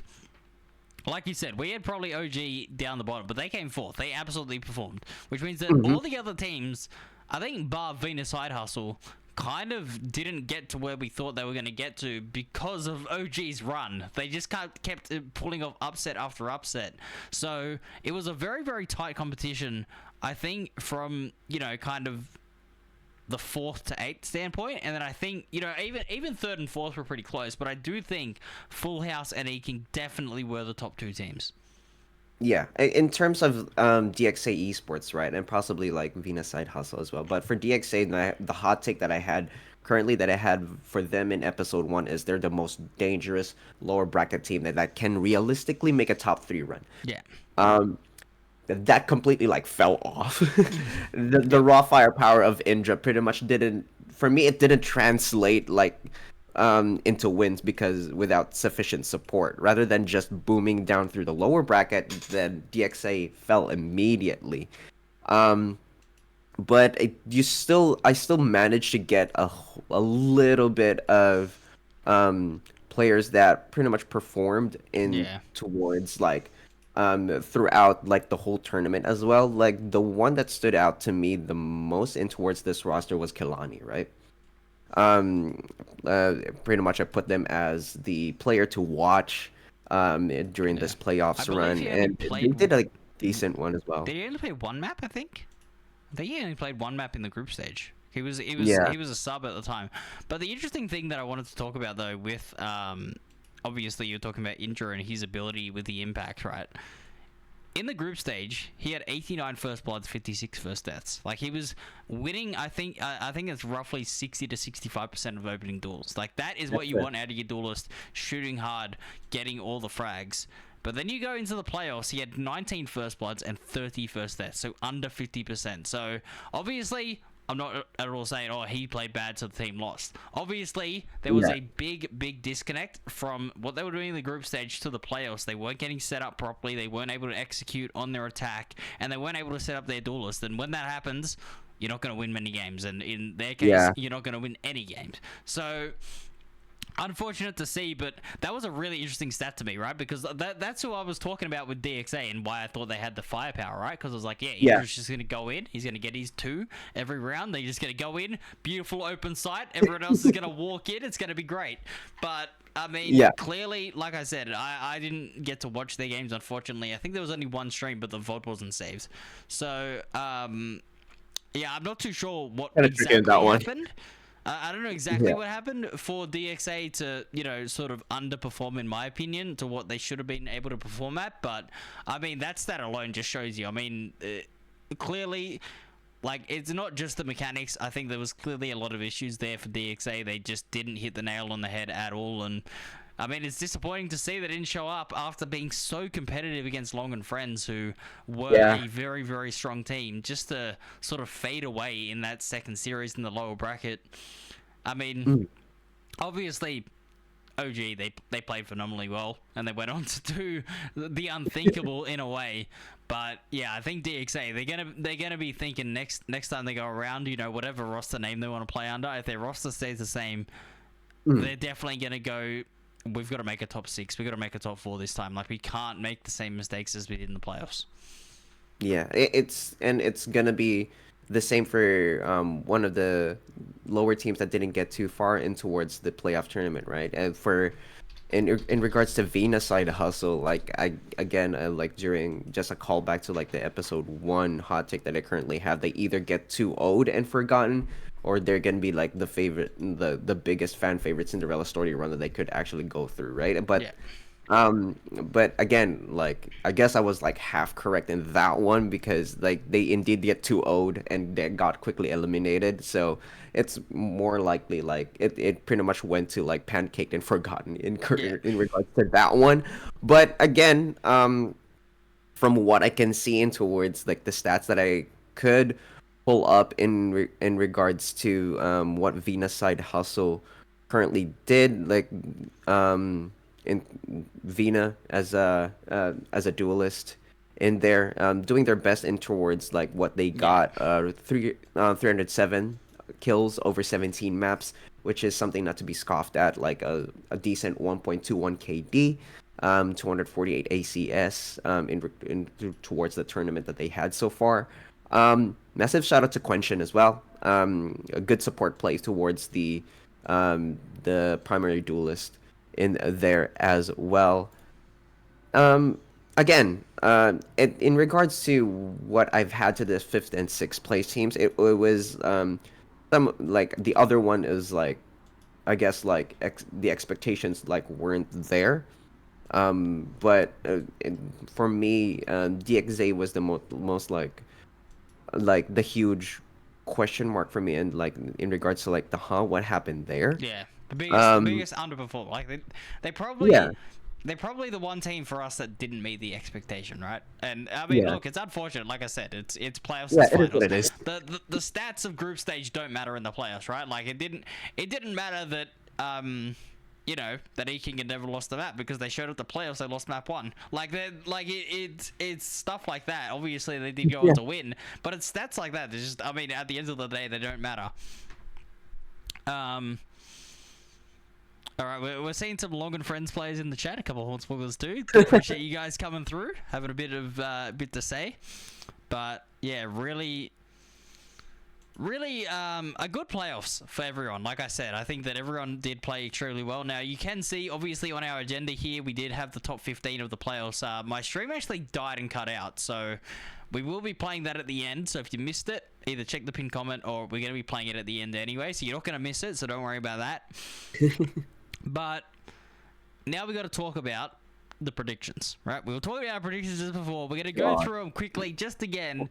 Speaker 1: Like you said, we had probably OG down the bottom, but they came 4th. They absolutely performed, which means that all the other teams, I think bar Venus Side Hustle, kind of didn't get to where we thought they were going to get to because of OG's run. They just kept pulling off upset after upset. So it was a very, very tight competition, I think, from, you know, kind of the 4th to 8th standpoint, and then I think, you know, even 3rd and 4th were pretty close, but I do think Full House and Eking definitely were the top 2 teams.
Speaker 2: Yeah, in terms of DXA esports, right, and possibly like Venus Side Hustle as well. But for DXA, the hot take that I had currently that I had for them in episode 1 is they're the most dangerous lower bracket team that can realistically make a top 3 run.
Speaker 1: Yeah.
Speaker 2: That completely like fell off. The raw firepower of Indra pretty much didn't, for me, it didn't translate like into wins, because without sufficient support, rather than just booming down through the lower bracket, then DXA fell immediately. But I still managed to get a little bit of players that pretty much performed towards like throughout like the whole tournament as well. Like the one that stood out to me the most in towards this roster was Kilani, right? Pretty much I put them as the player to watch during this playoffs run, and they did a decent one as well.
Speaker 1: Did he only play one map? I think he only played one map in the group stage. He was a sub at the time. But the interesting thing that I wanted to talk about though, with obviously you're talking about Indra and his ability with the impact, right? in the group stage, he had 89 first bloods, 56 first deaths. Like, he was winning, I think it's roughly 60 to 65% of opening duels. Like, that is what you want out of your duelist, shooting hard, getting all the frags. But then you go into the playoffs, he had 19 first bloods and 30 first deaths, so under 50%. So, obviously, I'm not at all saying, oh, he played bad so the team lost. Obviously, there was a big disconnect from what they were doing in the group stage to the playoffs. They weren't getting set up properly, they weren't able to execute on their attack, and they weren't able to set up their duelist. And when that happens, you're not going to win many games, and in their case, you're not going to win any games. So, unfortunate to see, but that was a really interesting stat to me, right? Because that's who I was talking about with DXA and why I thought they had the firepower, right? Because I was like, Idris just going to go in. He's going to get his 2 every round. They're just going to go in. Beautiful open sight. Everyone else is going to walk in. It's going to be great. But, I mean, clearly, like I said, I didn't get to watch their games, unfortunately. I think there was only one stream, but the VOD wasn't saved. So, yeah, I'm not too sure what exactly happened. I don't know exactly what happened for DXA to, you know, sort of underperform, in my opinion, to what they should have been able to perform at. But, I mean, that stat alone just shows you. I mean, clearly, like, it's not just the mechanics. I think there was clearly a lot of issues there for DXA. They just didn't hit the nail on the head at all. And, I mean, it's disappointing to see they didn't show up after being so competitive against Long and Friends, who were a very, very strong team, just to sort of fade away in that second series in the lower bracket. I mean, obviously, OG, they played phenomenally well, and they went on to do the unthinkable in a way. But yeah, I think DXA, they're gonna be thinking next time they go around, you know, whatever roster name they want to play under, if their roster stays the same, they're definitely gonna go, we've got to make a top 6. We've got to make a top 4 this time. Like, we can't make the same mistakes as we did in the playoffs.
Speaker 2: Yeah, it's gonna be the same for one of the lower teams that didn't get too far in towards the playoff tournament, right? And for in regards to Vina side hustle, like like during just a callback to like the episode 1 hot take that I currently have, they either get too owed and forgotten, or they're gonna be like the favorite, the biggest fan favorite Cinderella story run that they could actually go through, right? But but again, like, I guess I was like half correct in that one, because like they indeed get too owed and they got quickly eliminated. So it's more likely like it pretty much went to like pancaked and forgotten in regards to that one. But again, from what I can see in towards like the stats that I could pull up in regards to what Venus Side Hustle currently did, like in Vina as a duelist in there, doing their best in towards like what they got, 307 kills over 17 maps, which is something not to be scoffed at, like a decent 1.21 KD, 248 ACS towards the tournament that they had so far. Massive shout out to Quenshin as well. A good support play towards the primary duelist in there as well. Again, in regards to what I've had to the 5th and 6th place teams, it was some, like, the other one is like, I guess like the expectations like weren't there. But for me, DXA was the most like the huge question mark for me, and like in regards to like what happened there.
Speaker 1: Yeah, the biggest underperformer. Like they probably they're probably the one team for us that didn't meet the expectation, right? And I mean, look, it's unfortunate. Like I said, it's playoffs.
Speaker 2: Yeah,
Speaker 1: it's finals.
Speaker 2: it is what it is.
Speaker 1: The stats of group stage don't matter in the playoffs, right? Like it didn't matter that you know, that E-King had never lost the map because they showed up the playoffs, they lost map 1. Like it's stuff like that. Obviously they did go on to win, but it's stats like that. It's just, I mean, at the end of the day, they don't matter. All right, we're seeing some Long and Friends players in the chat. A couple of Hornswogglers too. Appreciate you guys coming through, having a bit to say. But yeah, really a good playoffs for everyone. Like I said, I think that everyone did play extremely well. Now you can see obviously on our agenda here we did have the top 15 of the playoffs. My stream actually died and cut out, so we will be playing that at the end. So if you missed it, either check the pinned comment or we're going to be playing it at the end anyway, so you're not going to miss it, so don't worry about that. But now we got to talk about the predictions, right? We were talking about our predictions just before. We're going to go through them quickly just again.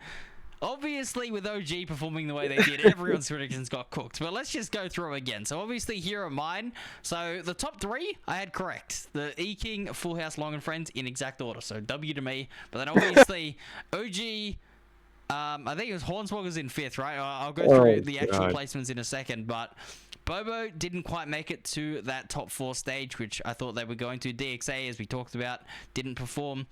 Speaker 1: Obviously, with OG performing the way they did, everyone's predictions got cooked. But let's just go through again. So obviously, here are mine. So the top 3, I had correct. The E-King, Full House, Long and Friends in exact order. So W to me. But then obviously, OG... I think it was Hornswogglers in 5th, right? I'll go through the actual placements in a second, but Bobo didn't quite make it to that top 4 stage, which I thought they were going to. DXA, as we talked about, didn't perform.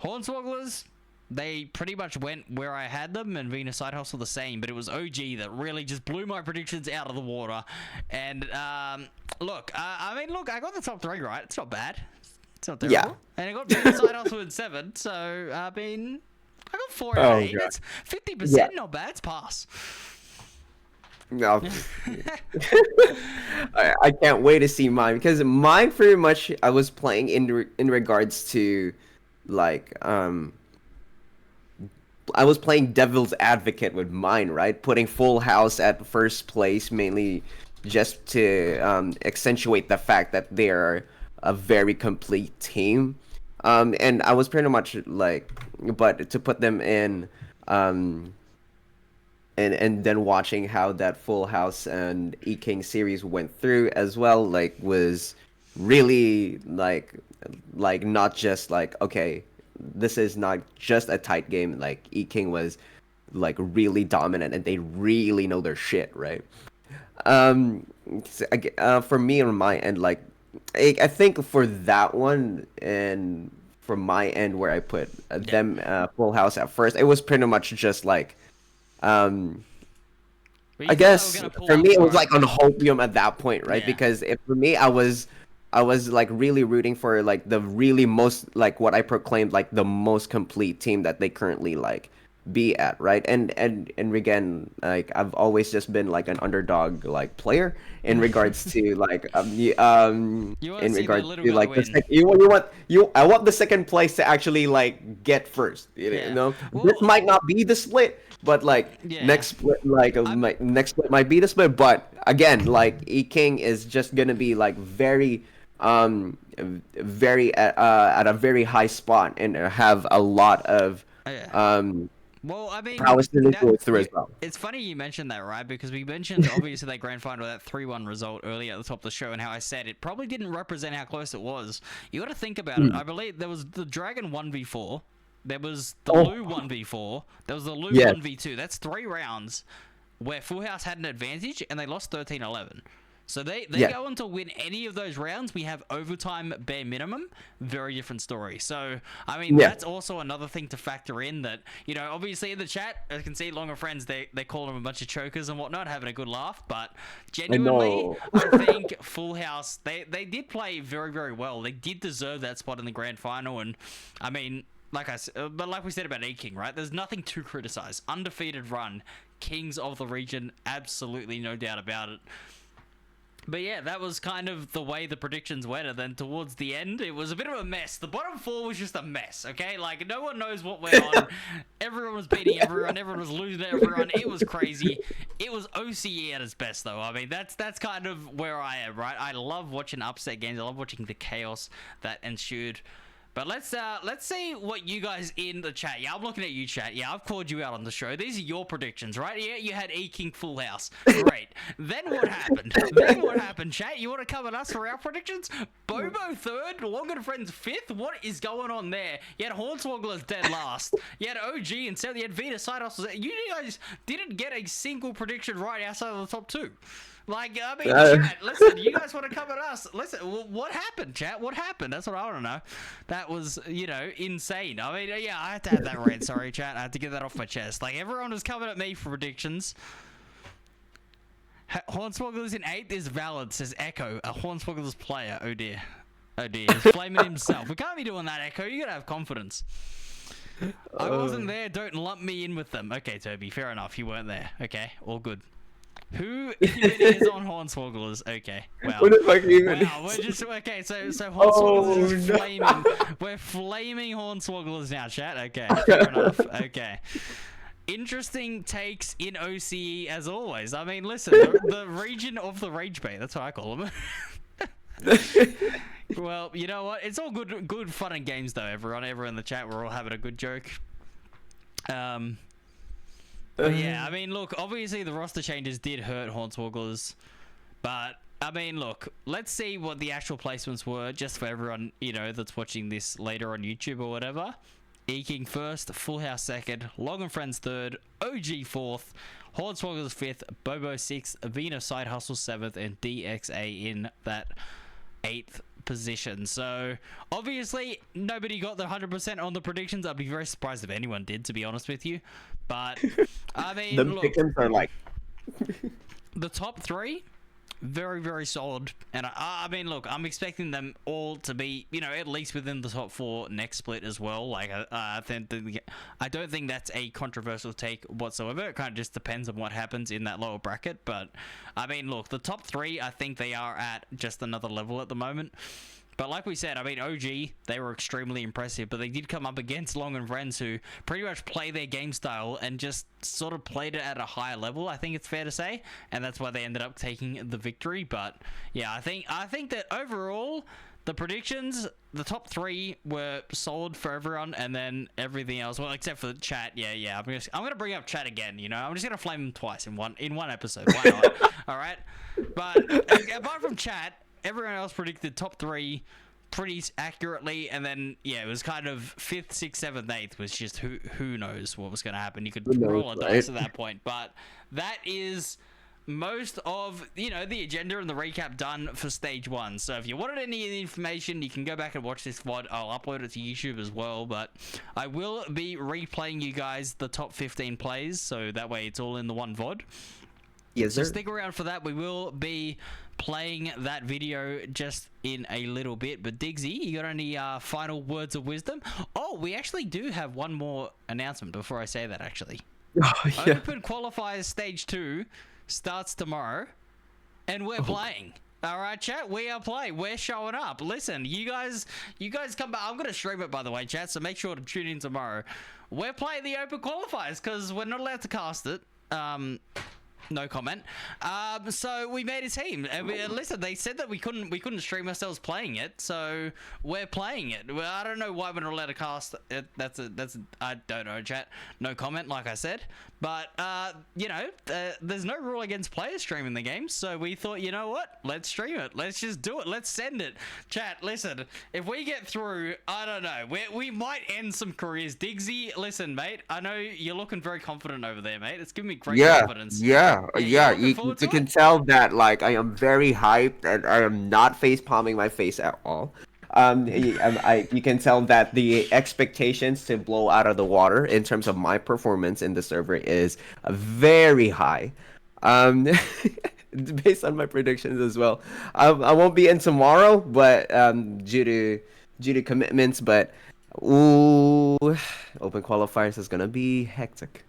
Speaker 1: Hornswogglers, they pretty much went where I had them, and Venus Side Hustle the same, but it was OG that really just blew my predictions out of the water. And look, I got the top 3 right. It's not bad. It's not terrible. Yeah. And I got Venus Side Hustle in 7, so I mean... I got 4 out of 8. That's 50%, not bad. It's pass.
Speaker 2: No. I can't wait to see mine, because mine pretty much I was playing in regards to like I was playing devil's advocate with mine, right? Putting Full House at first place mainly just to accentuate the fact that they're a very complete team. And I was pretty much like, but to put them in, and then watching how that Full House and E-King series went through as well, like, was really like not just like, okay, this is not just a tight game. Like, E-King was like really dominant, and they really know their shit, right? For me on my end, like, I think for that one, and from my end where I put them Full House at first, it was pretty much just like, I guess for me it was like on hopium at that point, right? Because for me, I was like really rooting for like the really most, like, what I proclaimed like the most complete team that they currently like be at, right? And again, like, I've always just been like an underdog like player in regards to like in regards to like I want the second place to actually like get first, you know. Well, this might not be the split, but like next split, like next split might be the split, but again, like, E-King is just gonna be like very very at a very high spot and have a lot of
Speaker 1: well, I mean,
Speaker 2: through as well.
Speaker 1: It's funny you mentioned that, right? Because we mentioned obviously that grand final, that 3-1 result earlier at the top of the show, and how I said it probably didn't represent how close it was. You got to think about it. I believe there was the Dragon 1v4, there was the Lou 1v4, there was the Lou 1v2. That's 3 rounds where Full House had an advantage, and they lost 13-11. So they go on to win any of those rounds. We have overtime bare minimum. Very different story. So, I mean, that's also another thing to factor in, that, you know, obviously in the chat, I can see Longer Friends, they call them a bunch of chokers and whatnot, having a good laugh. But genuinely, I think Full House, they did play very, very well. They did deserve that spot in the grand final. And, I mean, like we said about E-King, right? There's nothing to criticize. Undefeated run. Kings of the region. Absolutely no doubt about it. But yeah, that was kind of the way the predictions went, and then towards the end, it was a bit of a mess. The bottom 4 was just a mess, okay? Like, no one knows what went on. Everyone was beating everyone. Everyone was losing to everyone. It was crazy. It was OCE at its best, though. I mean, that's kind of where I am, right? I love watching upset games. I love watching the chaos that ensued. But let's see what you guys in the chat. Yeah, I'm looking at you, chat. Yeah, I've called you out on the show. These are your predictions, right? Yeah, you had E-King Full House. Great. Then what happened? Chat? You want to come at us for our predictions? Bobo 3rd, Longer Friends 5th. What is going on there? You had Hornswogglers dead last. You had OG and 7th. You had Vita Side Hustles. You guys didn't get a single prediction right outside of the top 2. Like, I mean, chat, listen, you guys want to come at us? Listen, what happened, chat? What happened? That's what I want to know. That was, you know, insane. I mean, yeah, I had to have that rant. Sorry, chat. I had to get that off my chest. Like, everyone was coming at me for predictions. Hornswogglers in 8th is valid, says Echo, a Hornswogglers player. Oh, dear. Oh, dear. He's flaming himself. We can't be doing that, Echo. You got to have confidence. I wasn't there. Don't lump me in with them. Okay, Toby. Fair enough. You weren't there. Okay. All good. Who even is on Hornswogglers? Okay. Wow.
Speaker 2: What the fuck even?
Speaker 1: Wow, we're just okay. So Hornswogglers is flaming. We're flaming Hornswogglers now, chat. Okay. Fair enough. Okay. Interesting takes in OCE as always. I mean, listen, the region of the rage bait. That's what I call them. Well, you know what? It's all good fun and games though. Everyone in the chat, we're all having a good joke. But yeah, I mean, look, obviously the roster changes did hurt Hornswogglers, but I mean, look, let's see what the actual placements were, just for everyone, you know, that's watching this later on YouTube or whatever. E-King first, Full House second, Long and Friends third, OG fourth, Hornswogglers fifth, Bobo sixth, Avena Side Hustle seventh, and DXA in that eighth position. So obviously nobody got the 100% on the predictions. I'd be very surprised if anyone did, to be honest with you. But I mean,
Speaker 2: The
Speaker 1: look,
Speaker 2: pickings are like
Speaker 1: the top three, very, very solid. And I mean, look, I'm expecting them all to be, you know, at least within the top four next split as well. Like, I don't think that's a controversial take whatsoever. It kind of just depends on what happens in that lower bracket. But I mean, look, the top three, I think they are at just another level at the moment. But like we said, I mean, OG, they were extremely impressive, but they did come up against Long and Friends, who pretty much play their game style and just sort of played it at a higher level, I think it's fair to say, and that's why they ended up taking the victory. But yeah, I think that overall, the predictions, the top three were solid for everyone, and then everything else, well, except for the chat. Yeah. I'm gonna bring up chat again. You know, I'm just gonna flame them twice in one episode. Why not? All right. But apart from chat, everyone else predicted top three pretty accurately, and then yeah, it was kind of fifth, sixth, seventh, eighth was just who knows what was going to happen. You could roll a dice at that point, but that is most of, you know, the agenda and the recap done for stage one. So if you wanted any of the information, you can go back and watch this VOD. I'll upload it to YouTube as well, but I will be replaying you guys the top 15 plays, so that way it's all in the one VOD.
Speaker 2: Yes, sir.
Speaker 1: So stick around for that. We will be playing that video just in a little bit. But Digzzy, you got any final words of wisdom? Oh, we actually do have one more announcement before I say that, actually.
Speaker 2: Oh, yeah.
Speaker 1: Open Qualifiers Stage 2 starts tomorrow, and we're playing. All right, chat, we are playing. We're showing up. Listen, you guys come back. I'm going to stream it, by the way, chat, so make sure to tune in tomorrow. We're playing the Open Qualifiers because we're not allowed to cast it. No comment. So we made a team, and listen, they said that we couldn't stream ourselves playing it, so we're playing it. Well, I don't know why we're not allowed to cast it. That's I don't know, chat. No comment, like I said. But you know, there's no rule against players streaming the game, so we thought, you know what? Let's stream it. Let's just do it. Let's send it. Chat, listen. If we get through, I don't know. We might end some careers. Digzzy, listen, mate. I know you're looking very confident over there, mate. It's giving me great confidence.
Speaker 2: Yeah.
Speaker 1: You
Speaker 2: You can tell that like I am very hyped and I am not face palming my face at all. You can tell that the expectations to blow out of the water in terms of my performance in the server is very high. Based on my predictions as well. I won't be in tomorrow, but due to commitments, but ooh, open qualifiers is gonna be hectic,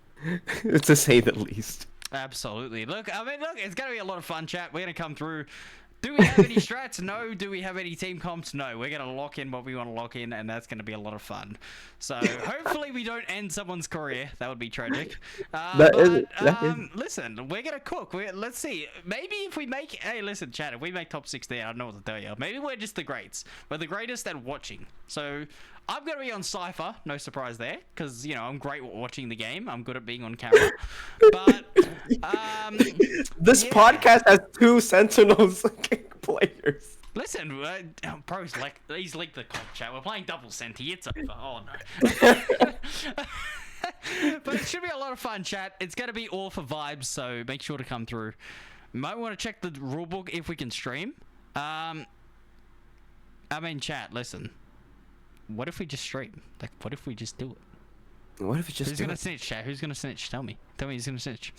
Speaker 2: to say the least.
Speaker 1: Absolutely. Look, I mean, look, it's going to be a lot of fun, chat. We're going to come through. Do we have any strats? No. Do we have any team comps? No. We're going to lock in what we want to lock in, and that's going to be a lot of fun. So hopefully we don't end someone's career. That would be tragic. Listen, we're going to cook. Let's see. Maybe if we make... Hey, listen, chat, if we make top 16, I don't know what to tell you. Maybe we're just the greats. We're the greatest at watching. So I'm going to be on Cypher. No surprise there, because, you know, I'm great at watching the game. I'm good at being on camera. But...
Speaker 2: this podcast has 2 Sentinels players.
Speaker 1: Listen, bro's like, he's leaked the comp chat. We're playing double Senti. It's over. Oh, no. But it should be a lot of fun, chat. It's going to be all for vibes, so make sure to come through. Might want to check the rulebook if we can stream. I mean, chat, listen. What if we just stream? Like, what if we just do it?
Speaker 2: What if we just
Speaker 1: Who's going to snitch, chat? Who's going to snitch? Tell me. Tell me who's going to snitch.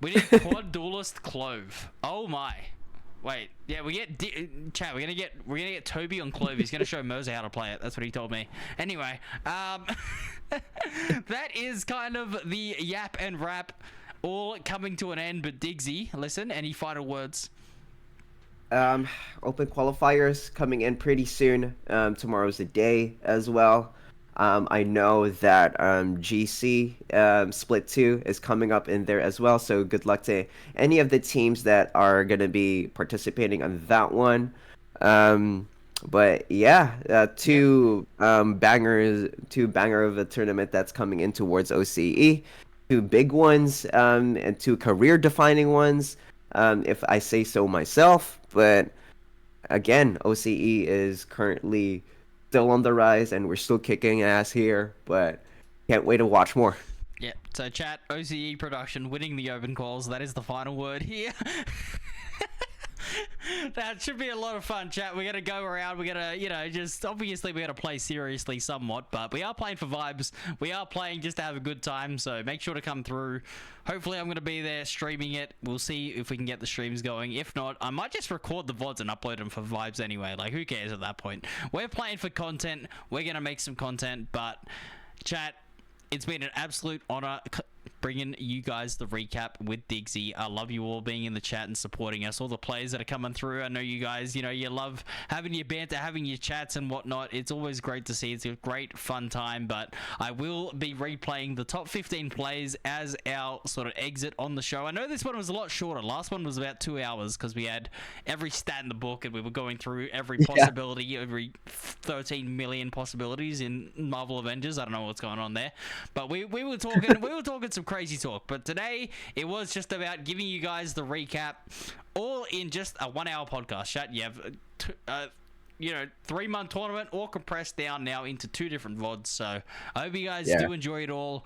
Speaker 1: We need Quad Duelist Clove. Oh, my. Wait, yeah, we get chat. We're gonna get Toby on Clove. He's gonna show Moza how to play it. That's what he told me. Anyway, that is kind of the Yap and Wrap all coming to an end. But Digzzy, listen, any final words?
Speaker 2: Open qualifiers coming in pretty soon. Tomorrow's the day as well. I know that GC Split 2 is coming up in there as well, so good luck to any of the teams that are going to be participating on that one. But yeah, two banger of a tournament that's coming in towards OCE, two big ones, and two career defining ones, if I say so myself. But again, OCE is currently still on the rise, and we're still kicking ass here. But can't wait to watch more.
Speaker 1: Yeah, so chat, OCE production winning the open calls. That is the final word here. That should be a lot of fun, chat. We're gonna go around. We're gonna, just obviously we're gonna play seriously somewhat, but we are playing for vibes. We are playing just to have a good time. So make sure to come through. Hopefully, I'm gonna be there streaming it. We'll see if we can get the streams going. If not, I might just record the VODs and upload them for vibes anyway. Like, who cares at that point? We're playing for content. We're gonna make some content, but chat, it's been an absolute honor bringing you guys the recap with Digzzy. I love you all being in the chat and supporting us, all the players that are coming through. I know you guys, you love having your banter, having your chats and whatnot. It's always great to see. It's a great fun time, but I will be replaying the top 15 plays as our sort of exit on the show. I know this one was a lot shorter. Last one was about 2 hours because we had every stat in the book and we were going through every possibility, every 13 million possibilities in Marvel Avengers. I don't know what's going on there, but we were talking some crazy talk. But today it was just about giving you guys the recap, all in just a 1 hour podcast. Chat, you have 3-month tournament all compressed down now into 2 different VODs. So I hope you guys do enjoy it all.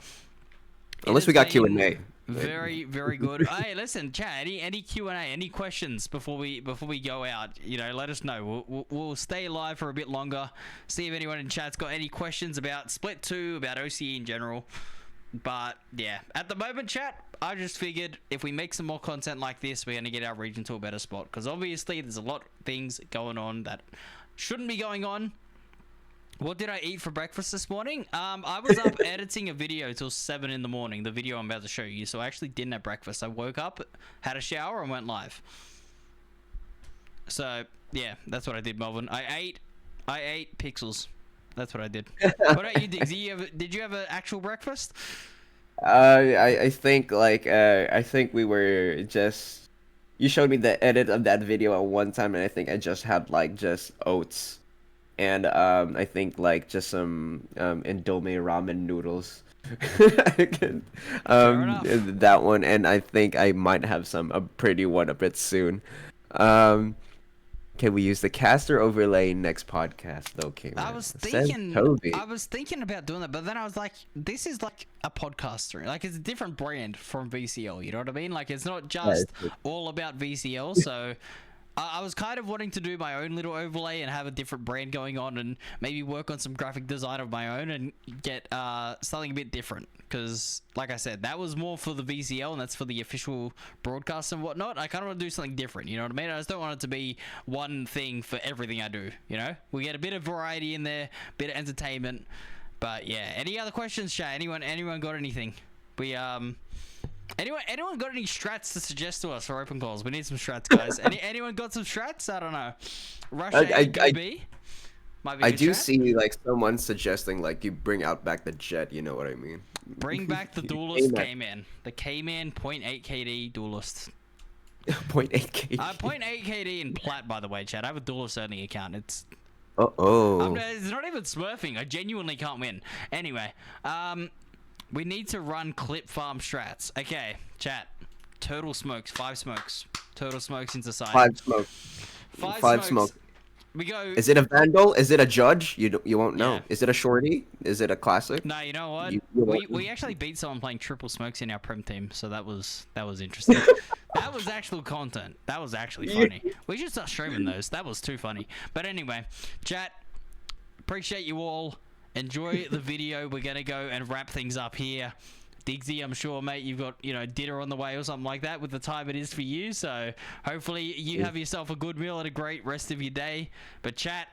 Speaker 2: Unless we got Q&A.
Speaker 1: Very, very good. Hey, listen, chat. Any Q&A, any questions before we go out? Let us know. We'll stay live for a bit longer. See if anyone in chat's got any questions about Split 2, about OCE in general. But yeah, at the moment, chat, I just figured if we make some more content like this, we're gonna get our region to a better spot. Because obviously, there's a lot of things going on that shouldn't be going on. What did I eat for breakfast this morning? I was up editing a video till 7 in the morning, the video I'm about to show you. So I actually didn't have breakfast. I woke up, had a shower, and went live. So yeah, that's what I did, Melvin. I ate pixels. That's what I did. What about you, Digzzy? Did you have an actual breakfast?
Speaker 2: I think I think we were just, you showed me the edit of that video at one time, and I think I just had just oats. And I think just some Indomie ramen noodles. That one, and I think I might have a pretty one a bit soon. Can we use the caster overlay next podcast? Okay,
Speaker 1: I was thinking about doing that, but then I was like, this is like a podcaster. Like, it's a different brand from VCL. You know what I mean? Like, it's not just all about VCL. So I was kind of wanting to do my own little overlay and have a different brand going on, and maybe work on some graphic design of my own and get something a bit different. Because, like I said, that was more for the VCL, and that's for the official broadcast and whatnot. I kind of want to do something different, you know what I mean? I just don't want it to be one thing for everything I do, We get a bit of variety in there, bit of entertainment. But yeah, any other questions, Shay? Anyone got anything? Anyone got any strats to suggest to us for open calls? We need some strats, guys. Anyone got some strats? I don't know. Rush A, go B.
Speaker 2: I do see someone suggesting you bring out back the jet. You know what I mean?
Speaker 1: Bring back the duelist K-Man. The K-Man 0.8 KD duelist.
Speaker 2: 0.8 KD.
Speaker 1: 0.8 KD in plat, by the way, Chad. I have a duelist only account. It's it's not even smurfing. I genuinely can't win. Anyway, we need to run clip farm strats. Okay, chat. Turtle smokes. 5 smokes. Turtle smokes into side.
Speaker 2: 5 smoke.
Speaker 1: 5
Speaker 2: smoke.
Speaker 1: We go.
Speaker 2: Is it a Vandal? Is it a Judge? You won't know. Yeah. Is it a Shorty? Is it a Classic?
Speaker 1: No, you know what? We actually beat someone playing triple smokes in our Prem team, so that was interesting. That was actual content. That was actually funny. We should start streaming those. That was too funny. But anyway, chat. Appreciate you all. Enjoy the video. We're gonna go and wrap things up here. Digzzy, I'm sure, mate, you've got, dinner on the way or something like that with the time it is for you. So hopefully you have yourself a good meal and a great rest of your day. But chat,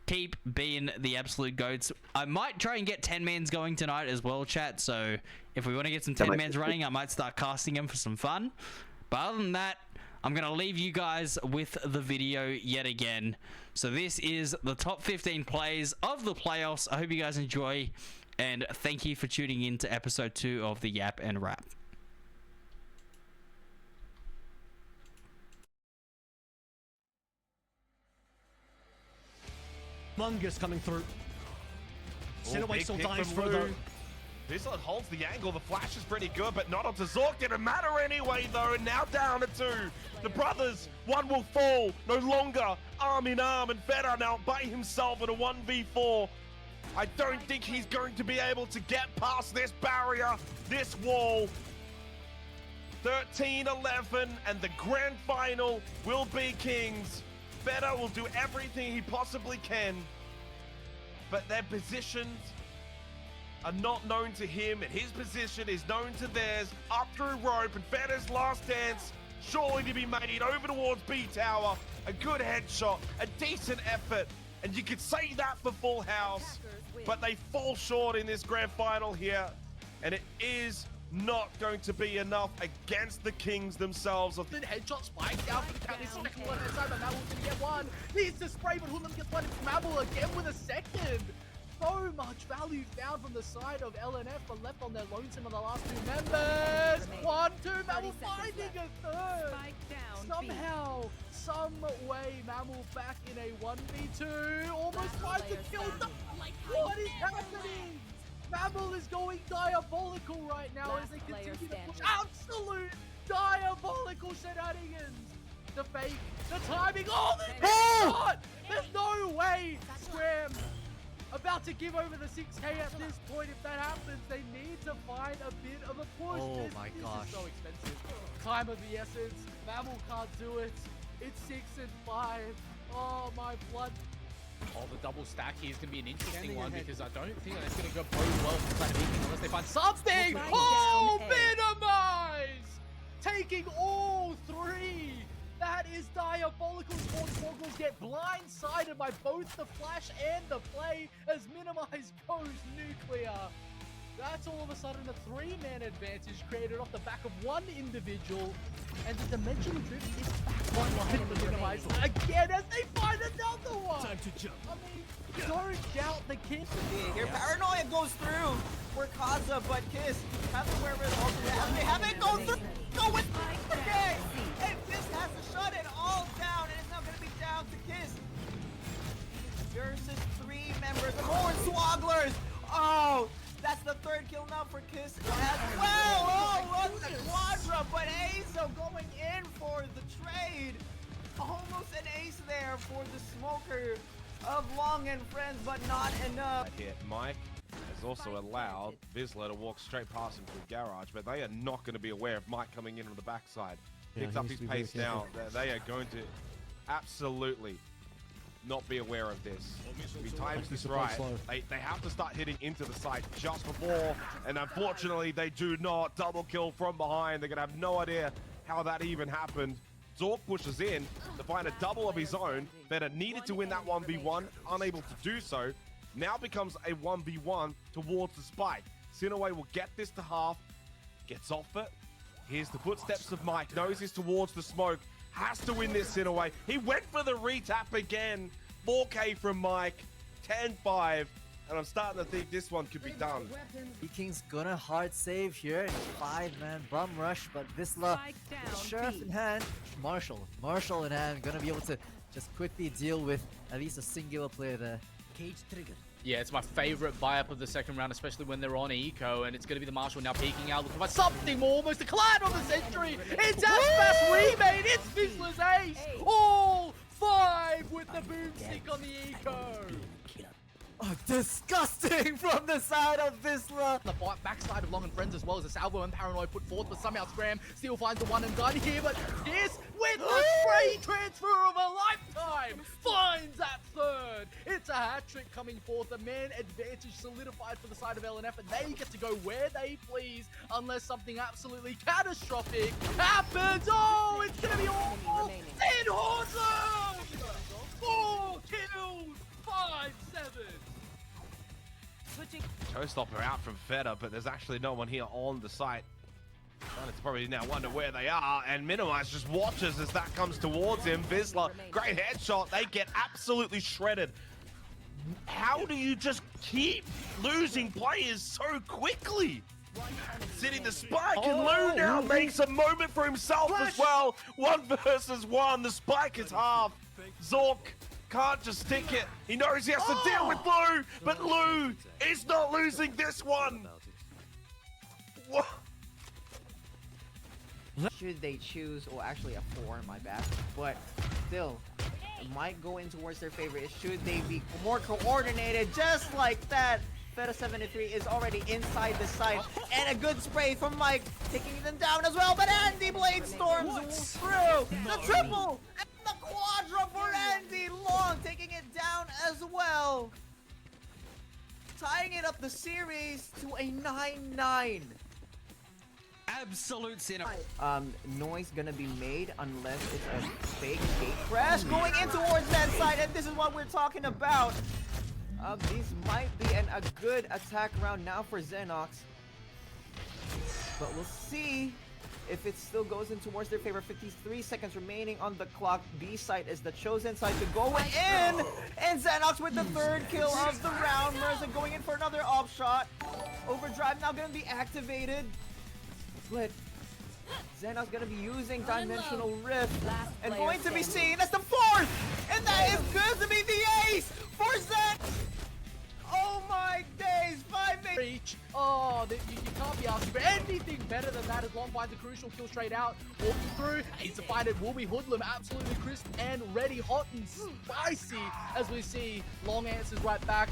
Speaker 1: keep being the absolute goats. I might try and get 10-mans going tonight as well, chat. So if we want to get some 10-mans running, I might start casting them for some fun. But other than that, I'm going to leave you guys with the video yet again. So this is the top 15 plays of the playoffs. I hope you guys enjoy. And thank you for tuning in to episode 2 of the Yap and Wrap.
Speaker 3: Humongous coming through. Sinaway still dives through
Speaker 4: Lou.
Speaker 3: though.
Speaker 4: Vizsla holds the angle. The flash is pretty good, but not onto Zork. Didn't matter anyway, though. And now down to 2. The brothers, one will fall. No longer arm in arm. And Feta now by himself in a 1v4. I don't think he's going to be able to get past this barrier, this wall. 13-11, and the grand final will be Kings. Feta will do everything he possibly can, but their positions are not known to him, and his position is known to theirs. Up through rope, and Feta's last dance surely to be made over towards B Tower. A good headshot, a decent effort, and you could say that for Full House, but they fall short in this grand final here, and it is not going to be enough against the Kings themselves.
Speaker 5: The headshot spike down for the count. He's second one inside, but Mabel's gonna get one. Needs to spray, but Hoodlum gets one. It's Mabel again with a second. So much value found from the side of LNF, but left on their lonesome on the last 2 members. 1-2, Mabel finding a third. Somehow, some way, Mabel back in a 1v2. Almost finds a kill. What is happening? Mabel is going diabolical right now as they continue to push absolute diabolical shenanigans. The fake, the timing, oh, the shot! There's no way Scram about to give over the 6K at this point. If that happens, they need to find a bit of a push.
Speaker 6: Oh my gosh.
Speaker 5: This is so expensive. Time of the essence. Mabel can't do it. It's 6 and 5. Oh, my blood.
Speaker 7: Oh, the double stack here is going to be an interesting one because I don't think that's going to go very well inside of Beacon unless they find something.
Speaker 5: Oh, minimize! Taking all 3. That is diabolical. Sports Moguls get blindsided by both the flash and the play as Minimize goes nuclear. That's all of a sudden a 3-man advantage created off the back of one individual. And the dimensional drift is back online for Minimize again as they find another one.
Speaker 3: Time to jump.
Speaker 5: I mean, don't doubt the Kiss.
Speaker 6: Here, Paranoia goes through for Kaza, but Kiss has to wear it all. They haven't gone through. Go with okay. And Kiss has to shut it all down, and it's not going to be down to Kiss. Versus 3 members of Hornswogglers. Oh, that's the 3rd kill now for Kiss as well. Oh, look, the quadra, but Azo going in for the trade. Almost an ace there for the smoker of Long and Friends, but not enough.
Speaker 4: Hit. Mike has also allowed Vizsla to walk straight past him through garage, but they are not going to be aware of Mike coming in on the backside. Picks up his pace now. They are going to absolutely not be aware of this. If he times this right, they have to start hitting into the site just before, and unfortunately they do not. Double kill from behind. They're going to have no idea how that even happened. Zork pushes in to find a double of his own. Feta needed to win that 1v1, unable to do so. Now becomes a 1v1 towards the spike. Sinaway will get this to half, gets off it. Here's the footsteps of Mike, knows he's towards the smoke, has to win this Sinaway. He went for the retap again. 4K from Mike, 10-5. And I'm starting to think this one could be done.
Speaker 6: King's gonna hard save here. 5-man bum rush, but Vizsla, Sheriff in hand, Marshall in hand, gonna be able to just quickly deal with at least a singular player there. Cage trigger.
Speaker 7: Yeah, it's my favorite buy-up of the second round, especially when they're on eco, and it's going to be the Marshall now peeking out, looking for something more, almost a collide on the century. It's Aspas remade, it's Vizsla's ace. All 5 with the boomstick on the eco.
Speaker 6: Oh, disgusting from the side of Vizsla.
Speaker 5: The backside of Long and Friends as well as a salvo and Paranoid put forth, but somehow Scram still finds the one and done here, but this with the spray transfer of a lifetime finds that 3rd. It's a hat trick coming forth, a man advantage solidified for the side of LNF, and they get to go where they please unless something absolutely catastrophic happens. Oh, it's gonna be awful. 10 horses, 4 kills, 5-7.
Speaker 4: Showstopper out from Feta, but there's actually no one here on the site. And it's probably now wonder where they are, and Minimize just watches as that comes towards him. Vizsla, great headshot. They get absolutely shredded. How do you just keep losing players so quickly? Sitting the spike, and Lou now makes a moment for himself as well. 1 versus 1. The spike is half. Zork can't just stick it. He knows he has to deal with Lou, but Lou is not losing this one. What?
Speaker 6: Should they choose, or actually a 4, my bad, but still, it might go in towards their favor. Should they be more coordinated, just like that? Feta73 is already inside the site, and a good spray from Mike, taking them down as well, but Andy Blade storms through the triple, and the quadra for Andy Long, taking it down as well. Tying it up the series to a 9-9.
Speaker 1: Absolute sinner.
Speaker 6: Noise gonna be made unless it's a fake gate crash going in towards that side, and this is what we're talking about. These might be a good attack round now for Xenox, but we'll see if it still goes in towards their favor. 53 seconds remaining on the clock. B side is the chosen side to go in, and Xenox with the 3rd kill of the round. Merza going in for another off shot. Overdrive now gonna be activated. But Xenox gonna be using Dimensional Rift and going to be seen as the 4th, and that is going to be the ace for Zen. Oh my days, 5 minutes.
Speaker 7: Reach. Oh, you can't be asking for anything better than that. As Long finds a crucial kill straight out. Walking through. Needs to find it. Will be Hoodlum absolutely crisp and ready, hot and spicy. As we see, Long answers right back.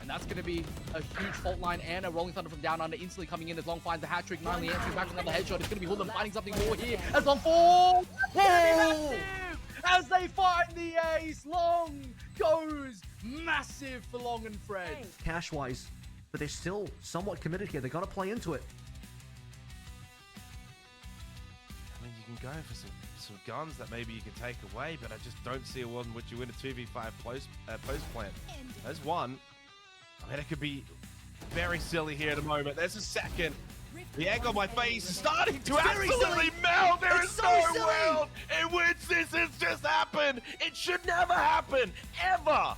Speaker 7: And that's going to be a huge fault line, and a Rolling Thunder from down under instantly coming in as Long finds the hat trick. Gnarly answering back with another headshot. It's going to be Hoodlum finding something more here as Long falls. As they find the ace, Long goes massive for Long and Fred.
Speaker 3: Cash-wise, but they're still somewhat committed here. They got to play into it.
Speaker 4: I mean, you can go for some guns that maybe you can take away, but I just don't see a world in which you win a 2v5 post plant. There's one. I mean, it could be very silly here at the moment. There's a second. The egg on my face is starting to absolutely melt. There is no world in which this has just happened. It should never happen, ever.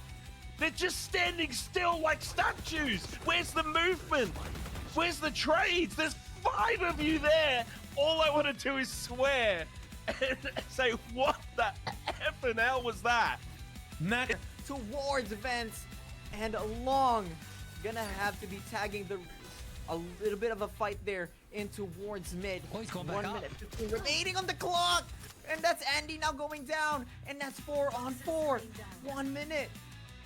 Speaker 4: They're just standing still like statues. Where's the movement? Where's the trades? There's 5 of you there. All I want to do is swear and say, what the effing hell was that?
Speaker 6: Matt towards Vents, and Long gonna have to be tagging a little bit of a fight there in towards mid.
Speaker 1: Oh, he's going back
Speaker 6: 1
Speaker 1: up.
Speaker 6: minute 15 remaining on the clock, and that's Andy now going down, and that's 4 on 4. 1 minute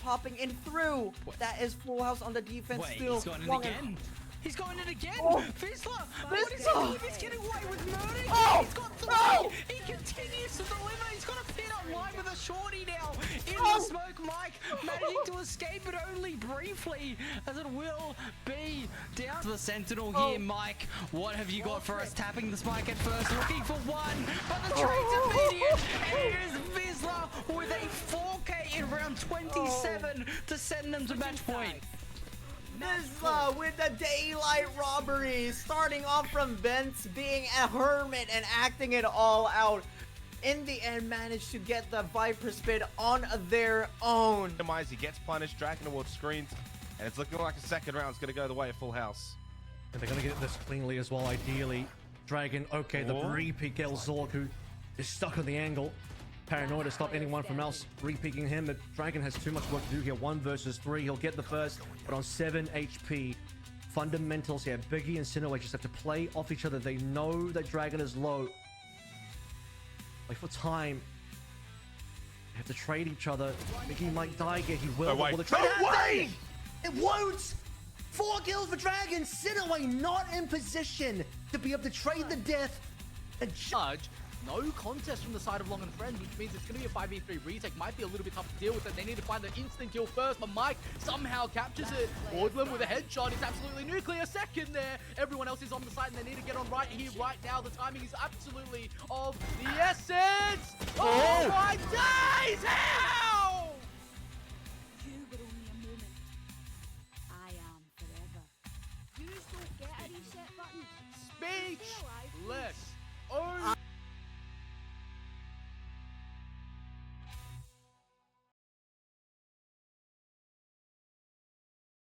Speaker 6: popping in through. That is full house on the defense.
Speaker 1: Wait,
Speaker 6: still
Speaker 1: he's going in
Speaker 6: Long
Speaker 1: again. He's going in again.
Speaker 6: Oh.
Speaker 1: Fizzler.
Speaker 6: Fizzler.
Speaker 1: What is he doing? He's getting away with murder.
Speaker 6: Oh.
Speaker 1: He's got 3.
Speaker 6: Oh.
Speaker 1: He continues to deliver. He's got a pin up line with a shorty now. In
Speaker 6: Oh.
Speaker 1: the smoke, Mike managing to escape, but only briefly, as it will be down to the Sentinel here. Mike, what have you got for us? Tapping the spike at first, looking for one, but the trade's immediate. And here's Fizzler with a 4K in round 27 to send them to match point.
Speaker 6: Fizzler with the daylight robbery, starting off from Vents, being a hermit and acting it all out. In the end, managed to get the Viper Spit on their own.
Speaker 4: He gets punished, Dragon Award screens, and it's looking like a second round's going to go the way of Full House.
Speaker 3: And they're going to get this cleanly as well, ideally. Dragon, okay, the re-peek Zork, who is stuck on the angle. Paranoid to stop anyone from else re-peeking him, but Dragon has too much work to do here. 1 versus 3, he'll get the first, but on 7 HP. Fundamentals here, Biggie and Sinaway just have to play off each other. They know that Dragon is low. Like for time, they have to trade each other. Biggie might die here, he will.
Speaker 4: No way.
Speaker 3: Will the trade
Speaker 4: No
Speaker 3: happen?
Speaker 4: way!
Speaker 3: It won't! 4 kills for Dragon. Sinaway not in position to be able to trade the death. And
Speaker 7: Judge, no contest from the side of Long and Friends, which means it's going to be a 5v3 retake. Might be a little bit tough to deal with it. They need to find the instant kill first, but Mike somehow captures it. Wardlam with a headshot is absolutely nuclear. Second there. Everyone else is on the side, and they need to get on right here, right now. The timing is absolutely of the essence. Oh my days! How?
Speaker 8: You were only a moment. I am forever. You don't get a reset button.
Speaker 7: Speechless.